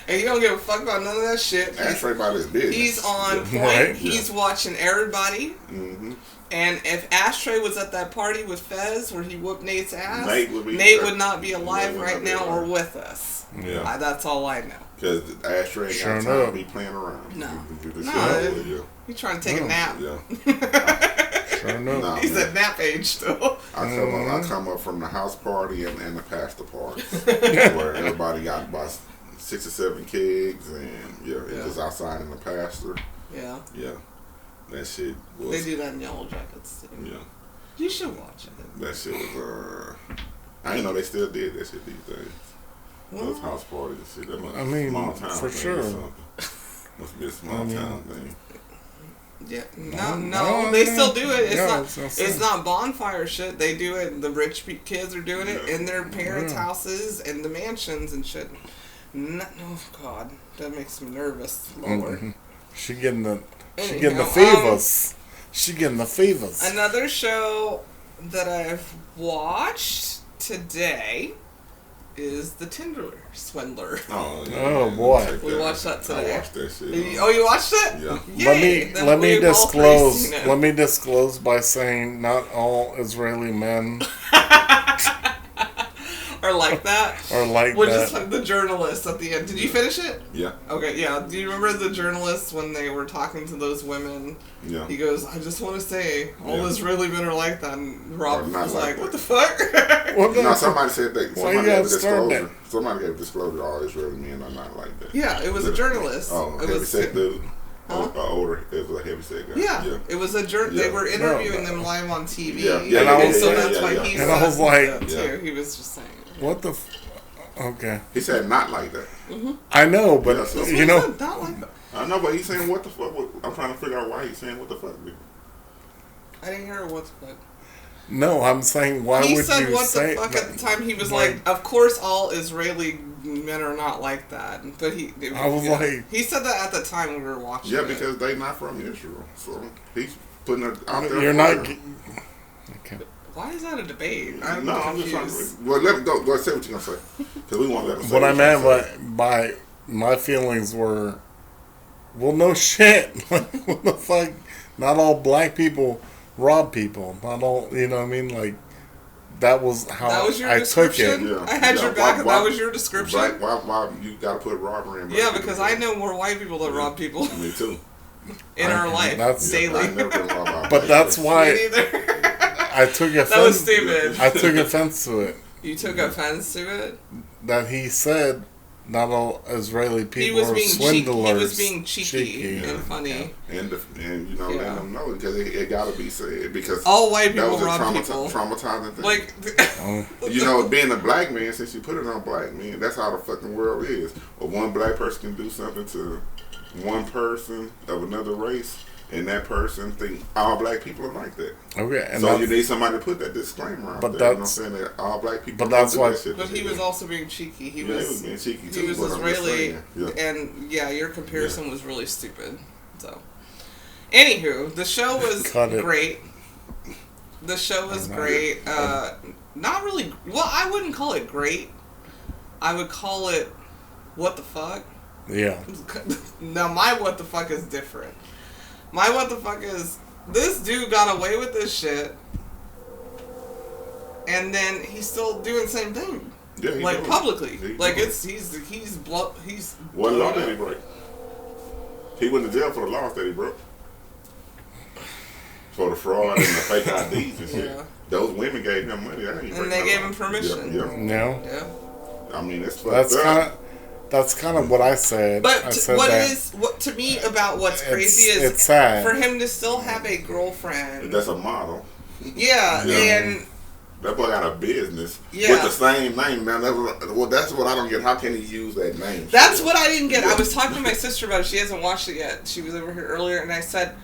And he don't give a fuck about none of that shit. Ashtray about his business. He's on point. Right? He's watching everybody. Mm-hmm. And if Ashtray was at that party with Fez where he whooped Nate's ass, Nate would not be alive right now or with us. Yeah. That's all I know. Because Ashtray ain't got time to be playing around. No. He's trying to take a nap. Yeah. Sure enough. Nah, he's at nap age still. I come up from the house party and the pastor party where everybody got about 6 or 7 kegs and it was outside in the pastor. Yeah. Yeah. That shit was... They do that in Yellow Jackets too. Yeah. You should watch it. That shit was... I didn't know they still did that shit these days. Those house parties and shit. That must be a small town for thing sure. or something. Must be a small town thing. Yeah, no, they still do it. It's not not bonfire shit. They do it. The rich kids are doing it in their parents' houses and the mansions and shit. Oh God, that makes me nervous. Lord, She getting the fevers. She getting the fevers. Another show that I've watched today is the Tinder Swindler. Oh boy, we watched that today. I watched that shit. Oh, you watched it? Yeah. Yay. Let me disclose. Let me disclose by saying not all Israeli men are like that. Which is the journalist at the end. Did you finish it? Yeah. Okay, yeah. Do you remember the journalist when they were talking to those women? Yeah. He goes, I just want to say, all Israeli men are like that. And Rob was like, what the fuck? No, somebody said that. Somebody gave a disclosure. Somebody gave a disclosure all Israeli men are not like that. Yeah, it was a journalist. Oh, it heavy set dude. Older, it was a heavy set guy. Yeah. It was a they were interviewing them live on TV. That's why he and I was like, too. He was just saying, what the okay. He said not like that. Mm-hmm. I know, but you know, not like that. I know, but he's saying what the fuck. I'm trying to figure out why he's saying what the fuck. I didn't hear what the fuck. No, I'm saying why would you say... He said what the fuck at the time. He was like, of course all Israeli men are not like that. But he said that at the time we were watching it. Because they not from Israel. So he's putting it out there. You're not... Okay. Why is that a debate? I'm just trying to... Well, let me go say what you're going to say. Because we want to let him say what I meant by my feelings were... Well, no shit. Like, what the fuck? Not all black people... rob people. Not all, you know what I mean? Like, that was how I took it. Yeah. I had your back and that was your description. Why you gotta put robbery in? Yeah, because I know more white people that rob people. Me too. In our life, daily. I've never been robbed. But that's why I took offense. That was stupid. I took offense to it. You took offense to it? That he said not all Israeli people are swindlers. He was being cheeky and funny. And you know, let them know because it gotta be said because all white people rob people. Traumatizing thing. Like, you know, being a black man, since you put it on black men, that's how the fucking world is. Or one black person can do something to one person of another race, and that person think all black people are like that. Okay, and so you need somebody to put that disclaimer out there. You know what I'm saying? That all black people. But that's why. But he was also being cheeky. He was being cheeky too. He was Israeli, and your comparison was really stupid. So, anywho, the show was great. The show was great. Not really. Well, I wouldn't call it great. I would call it what the fuck. Yeah. Now my what the fuck is different. My what the fuck is this dude got away with this shit, and then he's still doing the same thing. Yeah, like publicly. He's what law did he break? He went to jail for the laws that he broke. For the fraud and the fake IDs and shit. Yeah. Those women gave him money. And they gave him permission. Yeah. No. Yeah. I mean, that's kind of what I said. But what to me about what's crazy is it's sad. For him to still have a girlfriend. That's a model. Yeah, and that boy got a business with the same name. Now, that's what I don't get. How can he use that name? That's what I didn't get. I was talking to my sister about it. She hasn't watched it yet. She was over here earlier, and I said,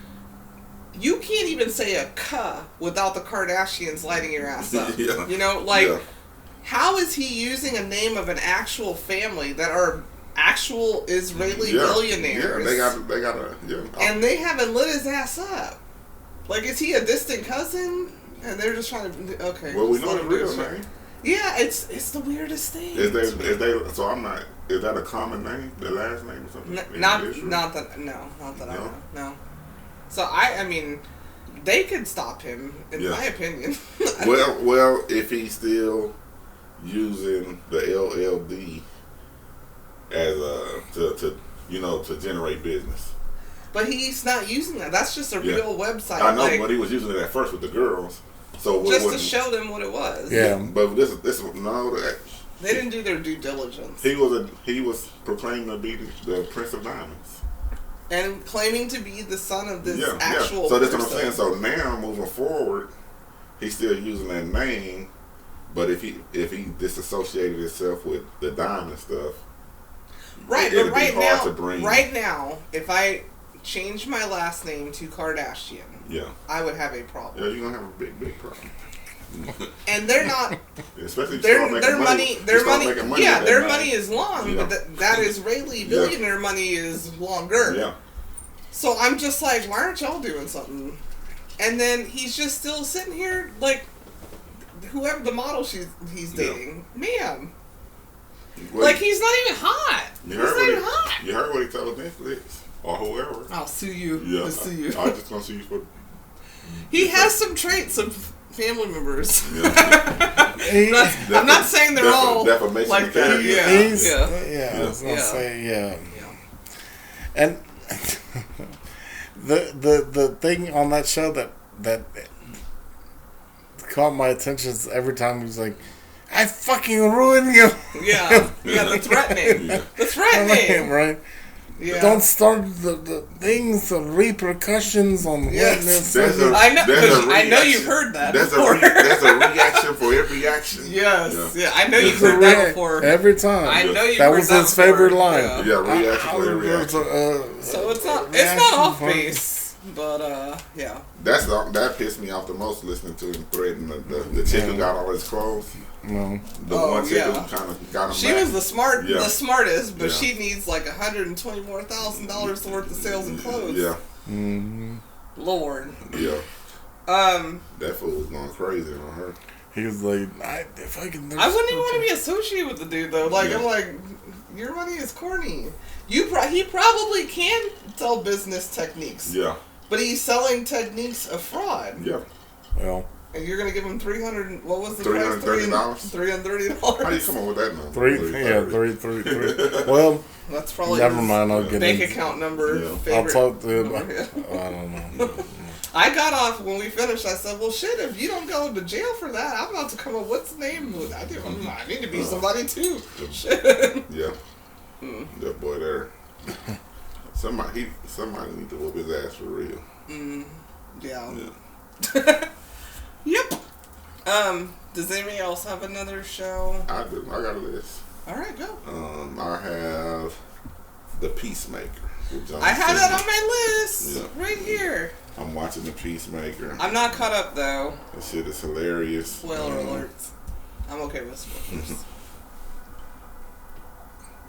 you can't even say a "cuh" without the Kardashians lighting your ass up. Yeah. You know, how is he using a name of an actual family that are actual Israeli billionaires? Yeah, they got a and they haven't lit his ass up. Like, is he a distant cousin? And they're just trying to Well, we know his real name. Yeah, it's the weirdest thing. Is that a common name? The last name or something? Not that I know. No. So I mean, they could stop him, in my opinion. well, if he's still using the LLD as to generate business. But he's not using that. That's just a real website. I know, but he was using it at first with the girls. So just to show them what it was. Yeah, but this they didn't do their due diligence. He was proclaimed to be the Prince of Diamonds. And claiming to be the son of this actual So that's what I'm person. saying. So now, moving forward, he's still using that name, but if he disassociated himself with the diamond stuff, right? But right now, if I change my last name to Kardashian, I would have a problem. Yeah, you're gonna have a big problem. And they're not. Especially their money. Their money is long, but that Israeli billionaire money is longer. Yeah. So I'm just like, why aren't y'all doing something? And then he's just still sitting here like, whoever the model he's dating, ma'am. Like he's not even hot. He's not even hot. You heard what he told Netflix or whoever. I'll sue you. Yeah. I'll sue you. I'm just gonna sue you for. He has some traits of family members. Yeah. I'm not saying they're all like that. I was gonna say And the thing on that show that caught my attention is every time he was like, "I fucking ruined you." Yeah, the threatening. The threatening, right? Yeah. Don't start the things, the repercussions on witness. I know you've heard that before. There's a reaction for every action. Yes. Yeah. I know you've heard that before. Every time. I know you've that heard was that his favorite line. Yeah, reaction for every reaction. So it's not off base, but that pissed me off the most, listening to him threaten the chick who got all his clothes. No. The one chick who kind of got him She back. was the smartest, but she needs like $120,000 more worth of sales and clothes. Yeah. Mm-hmm. Lord. Yeah. That fool was going crazy on her. He was like, I wouldn't even want to be associated with the dude though. Like I'm like, your money is corny. He probably can sell business techniques. Yeah. But he's selling techniques of fraud. Yeah. Well. And you're gonna give him $300. What was the $330? $330. How you come up with that number? $3. Well, that's probably never mind. I'll get bank account number. Yeah. I'll talk to him. I don't know. I got off when we finished. I said, "Well, shit. If you don't go to jail for that, I'm about to come up. What's the name? I need to be somebody too." Shit. Yeah. That boy there. Somebody need to whoop his ass for real. Yeah. Yep. Does anybody else have another show? I do. I got a list. All right, go. I have The Peacemaker. I have that on my list right here. I'm watching The Peacemaker. I'm not caught up though. That shit is hilarious. Spoiler alerts. I'm okay with spoilers.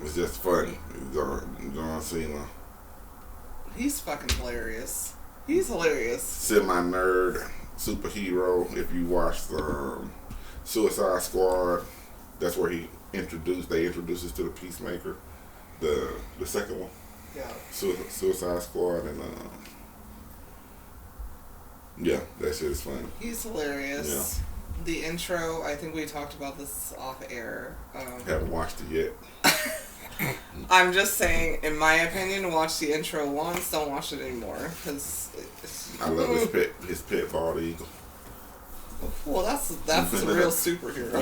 It's just funny. John Cena. He's fucking hilarious. He's hilarious. Semi-nerd superhero. If you watch the Suicide Squad, that's where they introduced us to the Peacemaker. The second one. Yeah. Suicide Squad and yeah, that shit is funny. He's hilarious. Yeah. The intro, I think we talked about this off air. Haven't watched it yet. I'm just saying, in my opinion, watch the intro once, don't watch it anymore. Cause I love his pet bald eagle. Well, that's a real superhero.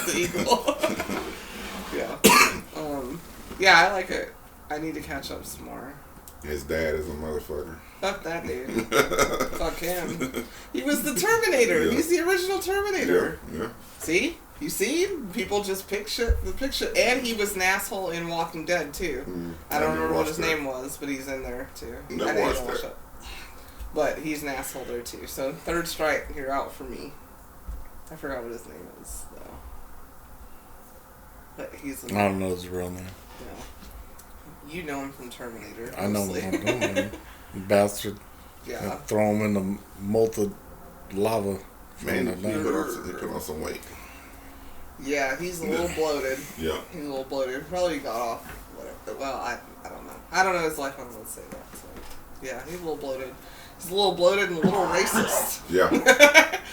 The eagle. Yeah. Yeah, I like it. I need to catch up some more. His dad is a motherfucker. Fuck that dude. Fuck him. He was the Terminator. Yeah. He's the original Terminator. Yeah. See? You see? People just pick shit. And he was an asshole in Walking Dead, too. I don't remember what his name was, but he's in there, too. Never watched that. But he's an asshole there, too. So, third strike, you're out for me. I forgot what his name is, though. But he's I don't know his real name. You know him from Terminator. I know him. Bastard. Yeah. Throw him in the molten lava. Man, he put on some weight. Yeah, he's a little bloated. Yeah. He's a little bloated. Probably got off. Whatever. Well, I don't know. I don't know his life. I'm going to say that. So. Yeah, he's a little bloated. He's a little bloated and a little racist. Yeah.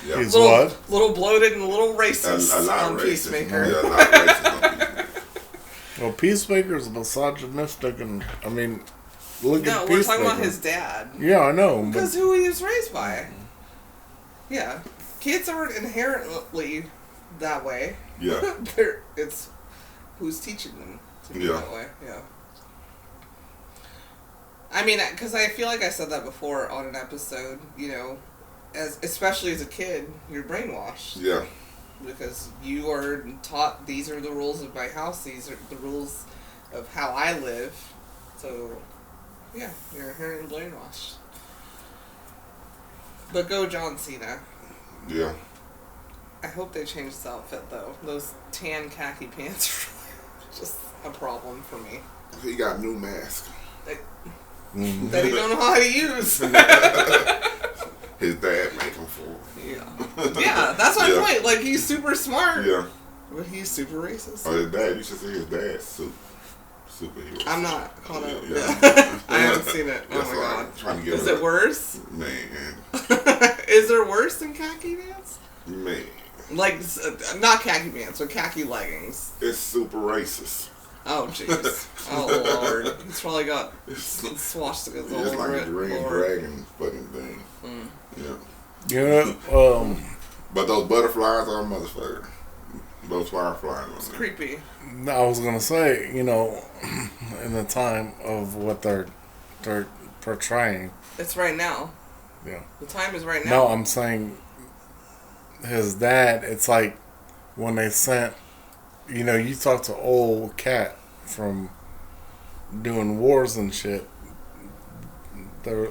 Yeah. He's what? Little bloated and a little racist a lot on racist. Peacemaker. Yeah, a lot racist on Peacemaker. Well, Peacemaker's misogynistic, and I mean, look at Peacemaker. No, we're talking about his dad. Yeah, I know. Because who he was raised by. Yeah. Kids aren't inherently that way. Yeah. It's who's teaching them to be that way. Yeah. I mean, because I feel like I said that before on an episode, you know, especially as a kid, you're brainwashed. Yeah. Because you are taught these are the rules of my house, these are the rules of how I live. So, yeah, you're inherently brainwashed. But go John Cena. Yeah. I hope they change his outfit, though. Those tan khaki pants are just a problem for me. He got a new mask. That he don't know how to use. His dad make him for. Yeah, that's my point. Like, he's super smart. Yeah. But he's super racist. Oh, his dad. You should see his dad's superhero. I'm not caught up. Yeah. I haven't seen it. Oh my god. Trying to get Is it worse? Man. Is there worse than khaki pants? Man. Like, not khaki pants, but khaki leggings. It's super racist. Oh, jeez. Oh, Lord. He's probably got swastikas all over it. It's like a green dragon fucking thing. Yeah. Yeah. But those butterflies are a motherfucker. Those fireflies. It's creepy. I was gonna say, you know, in the time of what they're portraying. It's right now. Yeah. The time is right now. No, I'm saying his dad. It's like when they sent. You know, you talk to old Cat from doing wars and shit. They're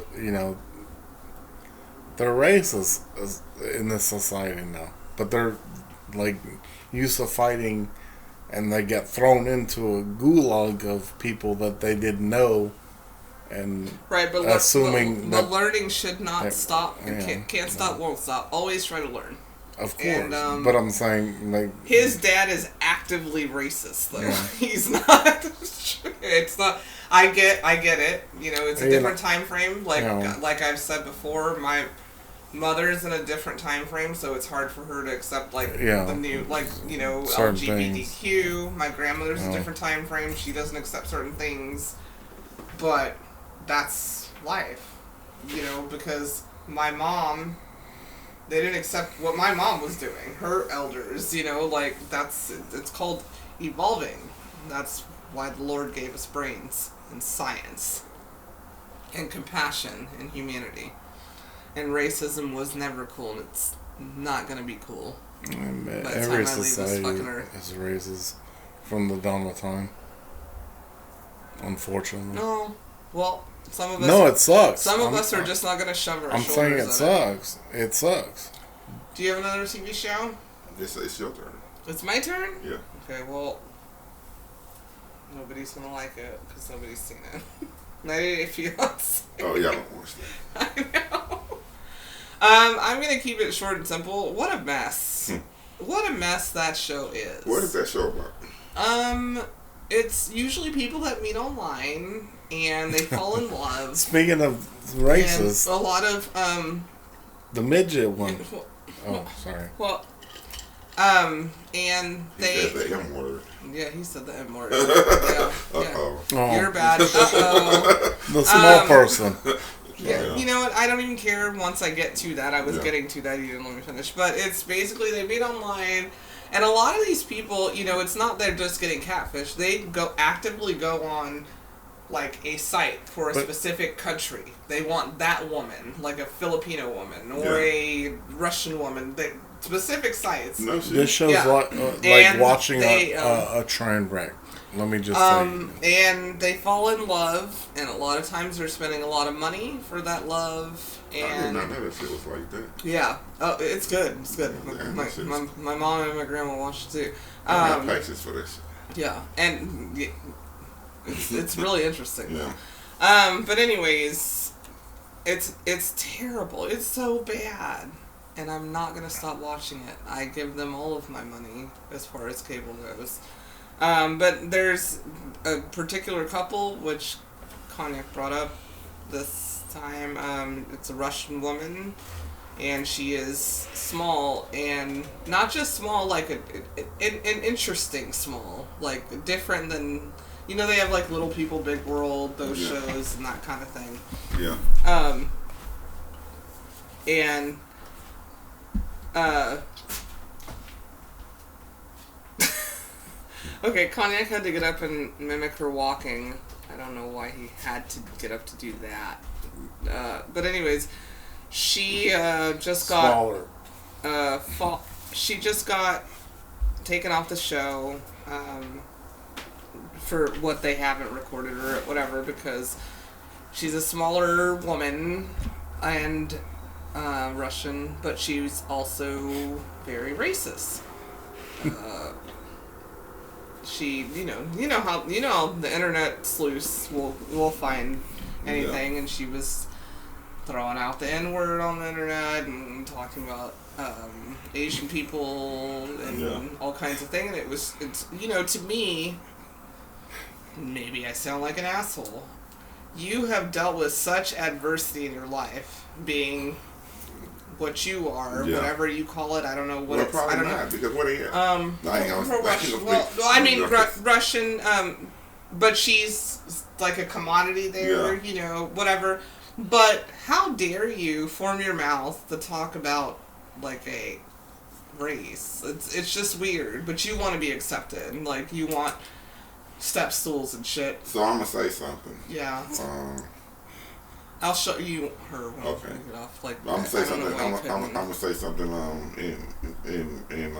racist in this society now, but they're like used to fighting, and they get thrown into a gulag of people that they didn't know, and right. But assuming the learning should not stop. Yeah, can't stop. Won't stop. Always try to learn. Of course, and, but I'm saying like his dad is actively racist though. Yeah. He's not. It's not. I get it. You know, it's a different time frame. Like I've said before, my mother's in a different time frame, so it's hard for her to accept the new certain LGBTQ. Things. My grandmother's a different time frame. She doesn't accept certain things, but that's life. You know, because my mom. They didn't accept what my mom was doing. Her elders, you know, like, it's called evolving. That's why the Lord gave us brains and science and compassion and humanity. And racism was never cool, and it's not going to be cool. Every society is racist from the dawn of time. Unfortunately. No, Well, some of us. No, it sucks. Some of us are just not going to shove our I'm shoulders saying it in sucks. It sucks. Do you have another TV show? It's your turn. It's my turn? Yeah. Okay, well, nobody's going to like it because nobody's seen it. 90 Day Fiancé. Oh, yeah, I don't watch that. I know. I'm going to keep it short and simple. What a mess. What a mess that show is. What is that show about? It's usually people that meet online and they fall in love. Speaking of races, a lot of the midget one. Oh, sorry. Well, and He they. said the M word. Yeah, he said the M word. Yeah. Uh-oh. Oh. You're bad. Uh-oh. The small person. Yeah, you know what? I don't even care once I get to that. I was getting to that. You didn't let me finish. But it's basically they meet online, and a lot of these people, you know, it's not they're just getting catfish. They actively go on, like, a site for a specific country. They want that woman, like a Filipino woman or a Russian woman. Specific sites. No shit. This show's like watching a train wreck. Let me just say. And they fall in love, and a lot of times they're spending a lot of money for that love. And I did not know that shit was like that. yeah, oh, it's good. It's good. Yeah, My mom and my grandma watched it too. I have patience for this. Yeah, and it's really interesting. Yeah. But anyways, it's terrible. It's so bad. And I'm not going to stop watching it. I give them all of my money as far as cable goes. But there's a particular couple, which Cognac brought up this time. It's a Russian woman, and she is small, and not just small, like an interesting small, like different than, you know, they have like Little People, Big World, those shows, and that kind of thing. Yeah. And okay, Cognac had to get up and mimic her walking. I don't know why he had to get up to do that. But anyways, she just got smaller. She just got taken off the show for what they haven't recorded or whatever, because she's a smaller woman and Russian, but she's also very racist. She, you know how the internet sleuths will find anything, and she was throwing out the N-word on the internet and talking about Asian people and all kinds of things. And it's to me, maybe I sound like an asshole. You have dealt with such adversity in your life, being what you are, whatever you call it. I don't know what I don't know. Because what are you? Russian, but she's like a commodity there, whatever. But how dare you form your mouth to talk about like a race? It's just weird. But you want to be accepted, like you want step stools and shit. So I'm gonna say something. Yeah. I'll show you her when we get off. Like, I'm gonna say something. I'm gonna say something. In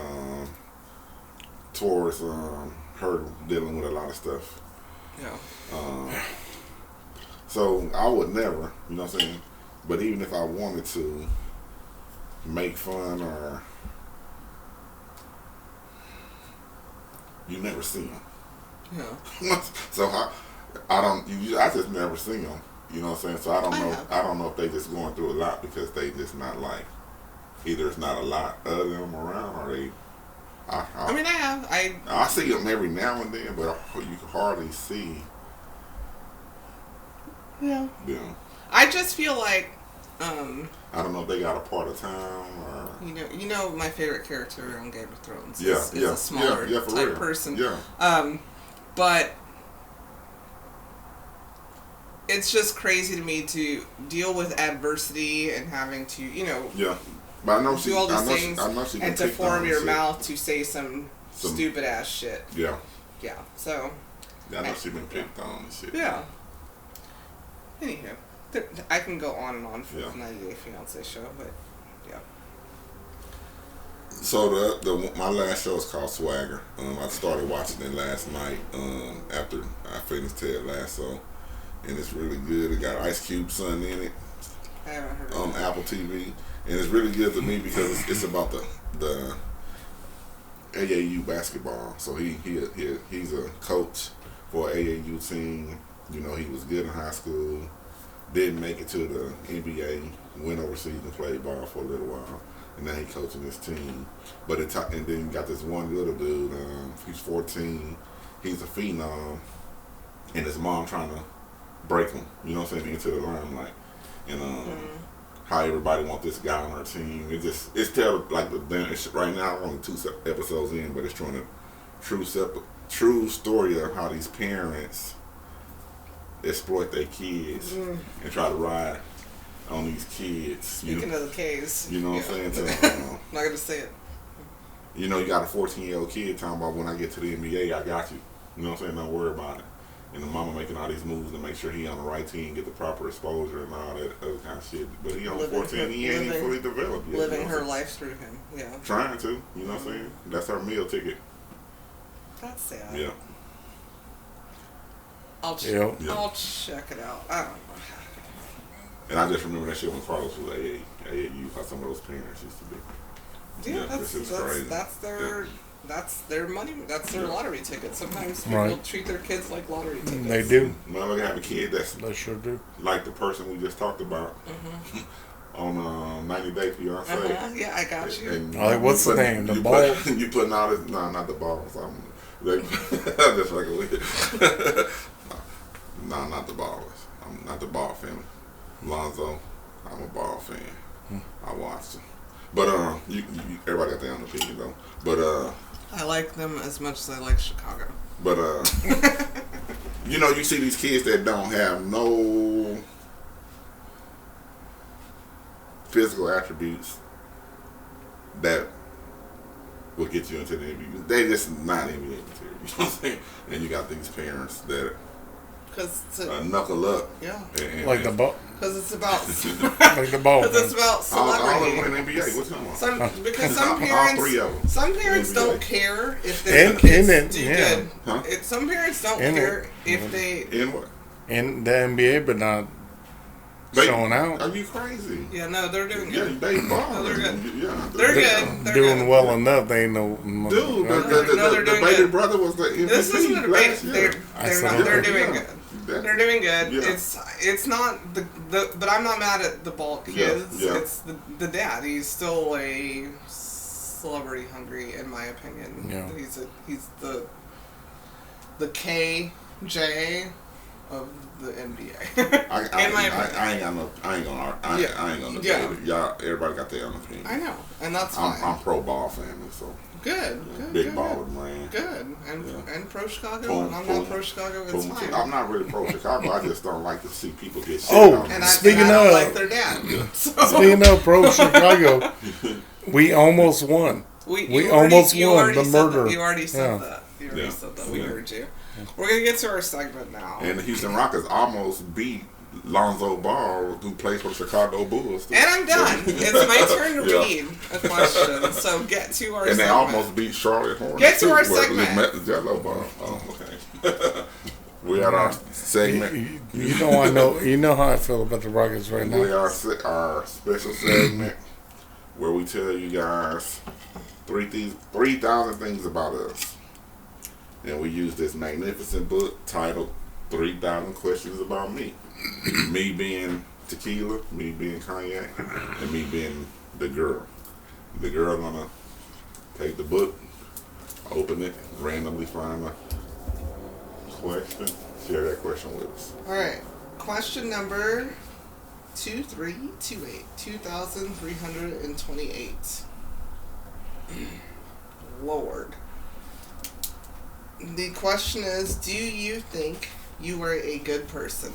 towards her dealing with a lot of stuff. Yeah. So I would never, you know what I'm saying. But even if I wanted to make fun or, you never see them. Yeah. So I just never see them. You know what I'm saying? So I don't know if they just going through a lot because they just not like, either it's not a lot of them around or they. I see them every now and then, but you can hardly see. Yeah. Them. I just feel like. I don't know if they got a part of town or. You know my favorite character on Game of Thrones. Is a smaller type real. person. Yeah. But. It's just crazy to me to deal with adversity and having to, Yeah. But I know do all these things she and to form your mouth to say some stupid ass shit. Yeah. Yeah. So. Yeah, I know she been picked on and shit. Yeah. Anywho, I can go on and on for the 90 Day Fiancé show, but yeah. So my last show is called Swagger. I started watching it last night after I finished Ted Lasso. and it's really good. It got Ice Cube's son in it I haven't heard on of that. Apple TV, and it's really good to me because it's about the AAU basketball. So he's a coach for an AAU team. You know, he was good in high school, didn't make it to the NBA, went overseas and played ball for a little while, and now he's coaching this team. But and then you got this one little dude. He's 14. He's a phenom, and his mom trying to break him. You know what I'm saying? Into the limelight, and how everybody want this guy on her team. It's tell like it's right now only 2 episodes in, but it's showing a true story of how these parents exploit their kids and try to ride on these kids. Speaking of the K's. You know what I'm saying? So, not gonna say it. you know, you got a 14-year-old kid talking about when I get to the NBA, I got you. You know what I'm saying? Don't worry about it. And the mama making all these moves to make sure he on the right team, get the proper exposure and all that other kind of shit. But he only 14, he ain't even fully developed yet. Living you know her life through him, yeah. Trying to, you know what I'm saying? That's her meal ticket. That's sad. Yeah. I'll check it out. I don't know. And I just remember that shit when Carlos was AAU, how some of those parents used to be. Yeah, this is crazy. That's their money. That's their lottery ticket. Sometimes people treat their kids like lottery tickets. They do. Well, they have a kid that's They sure do. like the person we just talked about on 90 Day Fiance. Yeah, I got you. And What's the name? The ball? You putting all this? No, not the balls. I'm just like a weird. No, not the ballers. I'm not the ball fan. Lonzo, I'm a ball fan. I watched him. But everybody got their own opinion though. But I like them as much as I like Chicago. But you know, you see these kids that don't have no physical attributes that will get you into the NBA. They just not NBA material. You know what I'm saying? And you got these parents that knuckle up. Yeah. Like the ball. Because it's about like the ball. Because it's about celebrity. All in NBA. What's going on? Because some all parents, three of them. some parents don't care if their kids do good. Huh? Some parents don't care if they in what in the NBA, but not showing out. Are you crazy? Yeah, no, they're doing good. Yeah, they ball. No, they're good. Yeah, They're good. They're doing good. well enough. They ain't no. Dude, the baby good. brother was the MVP. This isn't a debate. They're They're doing good. They're doing good. Yeah. It's not the but I'm not mad at the ball kids. Yeah. It's the dad. He's still a celebrity hungry in my opinion. Yeah. He's the KJ of the NBA. I ain't gonna debate it. Y'all, everybody got their own opinion. I know, and that's fine. I'm pro ball family, so good. big good, baller brand. Good, and pro Chicago, and I'm not pro Chicago. It's fine. I'm not really pro Chicago. I just don't like to see people get shit. And speaking I don't of, like their dad. So. Speaking of pro Chicago, we almost won. We almost won the murder. You already said that. You already said that. We heard you. We're going to get to our segment now. And the Houston Rockets almost beat Lonzo Ball, who plays for the Chicago Bulls. And I'm done. It's my turn to read a question. So get to our segment. And they almost beat Charlotte Hornets. Get to our segment. Jello Ball. Oh, okay. We had our segment. You know how I feel about the Rockets right now. We are our special segment where we tell you guys 3,000 things about us. And we use this magnificent book titled 3,000 Questions About Me. Me being Tequila, me being Cognac, and me being the girl. The girl gonna take the book, open it, randomly find a question, share that question with us. Alright, question number 2328. Lord. The question is, do you think you are a good person?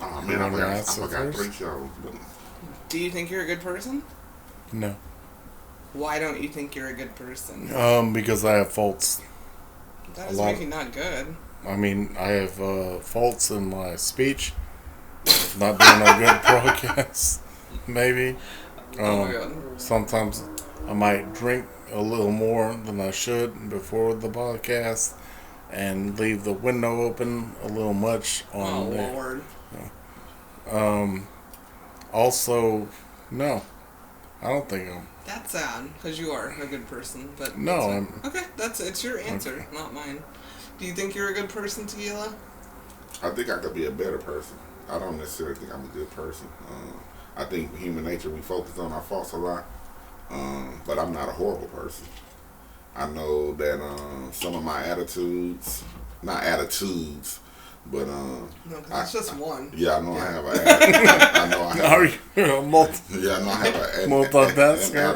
Oh man, I forgot 3 shows. Do you think you're a good person? No. Why don't you think you're a good person? Because I have faults. That doesn't make you not good. I mean, I have faults in my speech. Not doing a good broadcast. Maybe. Oh my God. Sometimes I might drink a little more than I should before the podcast, and leave the window open a little much on there. Lord. Also, no, I don't think I'm. That's sad, because you are a good person. But No, okay, it's your answer, not mine. Do you think you're a good person, Tequila? I think I could be a better person. I don't necessarily think I'm a good person. I think human nature, we focus on our faults a lot. But I'm not a horrible person. I know that some of my attitudes, not attitudes, but no, because it's just one. Yeah, I know I have an attitude. I know I have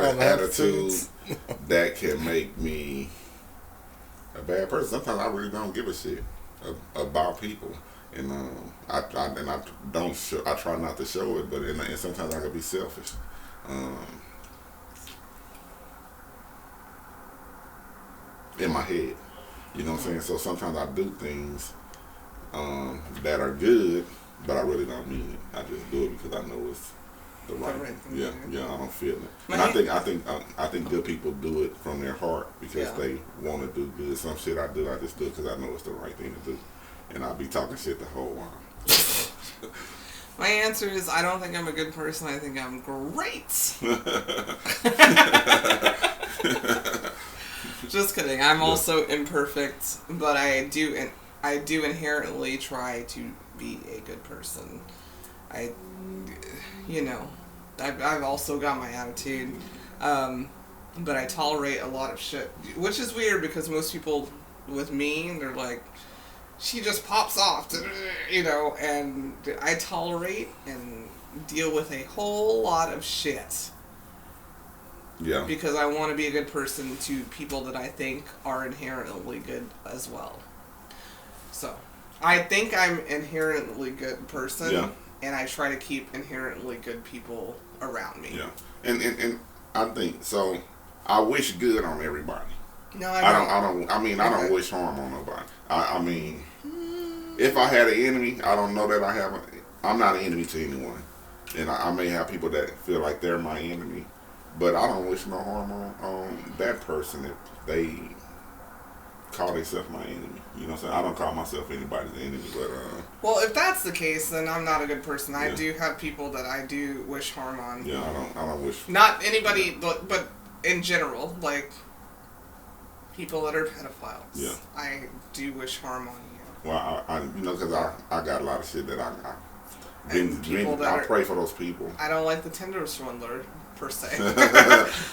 an attitude that can make me a bad person. Sometimes I really don't give a shit about people, and I don't show. I try not to show it, but and sometimes I can be selfish. In my head, you know what I'm saying? So sometimes I do things that are good, but I really don't mean it. I just do it because I know it's the right thing. Yeah, I don't feel it. And I think good people do it from their heart because they want to do good. Some shit I do, I just do it because I know it's the right thing to do, and I'll be talking shit the whole while. My answer is I don't think I'm a good person. I think I'm great. Just kidding. I'm also imperfect, but I do inherently try to be a good person. I've also got my attitude, but I tolerate a lot of shit, which is weird because most people with me, they're like, she just pops off, and I tolerate and deal with a whole lot of shit. Yeah. Because I want to be a good person to people that I think are inherently good as well. So, I think I'm inherently good person, and I try to keep inherently good people around me. Yeah. And I think so. I wish good on everybody. No, I don't wish harm on nobody. I mean, if I had an enemy, I don't know that I have. I'm not an enemy to anyone, and I may have people that feel like they're my enemy. But I don't wish no harm on that person if they call themselves my enemy. You know what I'm saying? I don't call myself anybody's enemy, but... well, if that's the case, then I'm not a good person. I do have people that I do wish harm on. Yeah, I don't wish... Not anybody, but in general, like, people that are pedophiles. Yeah. I do wish harm on you. Well, because I got a lot of shit that I pray for those people. I don't like the Tinder swindler. Per se.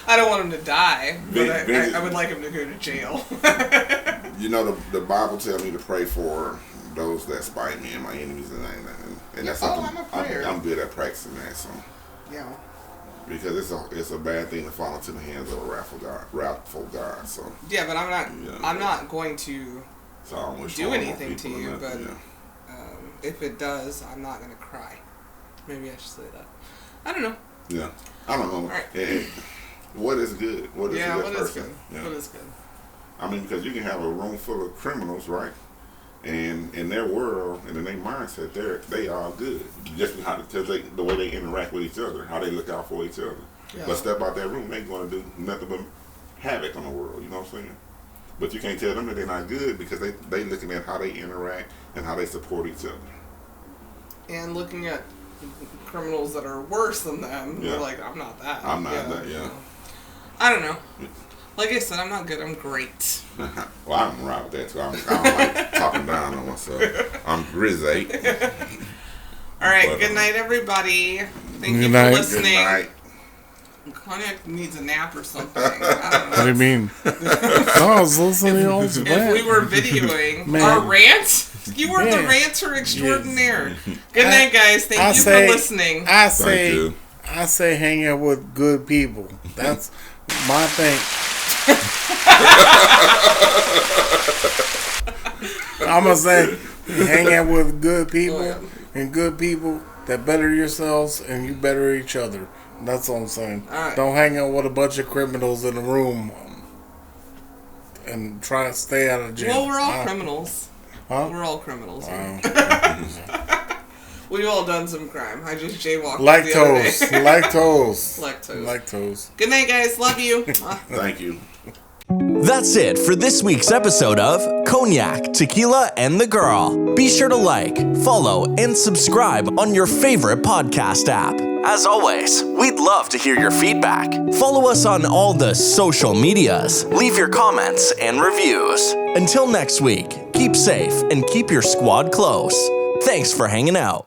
I don't want him to die, but I would like him to go to jail. The Bible tells me to pray for those that spite me and my enemies, and that's something I'm a prayer. I'm good at practicing that. So yeah, because it's a bad thing to fall into the hands of a wrathful God. So yeah, but I'm not going to do anything to you. But if it does, I'm not going to cry. Maybe I should say that. I don't know. Yeah. I don't know. Right. What is good? What is a good person? Good? Yeah. What is good? I mean, because you can have a room full of criminals, right? And in their world and in their mindset, they are good. Just because the way they interact with each other, how they look out for each other. Yeah. But step out that room, they ain't going to do nothing but havoc on the world. You know what I'm saying? But you can't tell them that they're not good because they looking at how they interact and how they support each other. And looking at criminals that are worse than them, they're like, I'm not that. I'm not that, I don't know. Like I said, I'm not good, I'm great. Well, I'm right with that too. I don't like talking down on myself. I'm grizzy. Alright, good night everybody. Thank you for listening. Good night. Cognac needs a nap or something. I don't know. What do you mean? I was listening to all this If we were videoing our rant, you were the ranter extraordinaire. Yes. Good night, guys. Thank you for listening. I say hang out with good people. That's my thing. I'm going to say hang out with good people and good people that better yourselves and you better each other. That's all I'm saying. Right. Don't hang out with a bunch of criminals in a room and try to stay out of jail. Well, we're all criminals. Huh? We're all criminals. Wow. We've all done some crime. I just jaywalked the other day. Lactose. Good night, guys. Love you. Thank you. That's it for this week's episode of Cognac, Tequila, and the Girl. Be sure to like, follow, and subscribe on your favorite podcast app. As always, we'd love to hear your feedback. Follow us on all the social medias. Leave your comments and reviews. Until next week, keep safe and keep your squad close. Thanks for hanging out.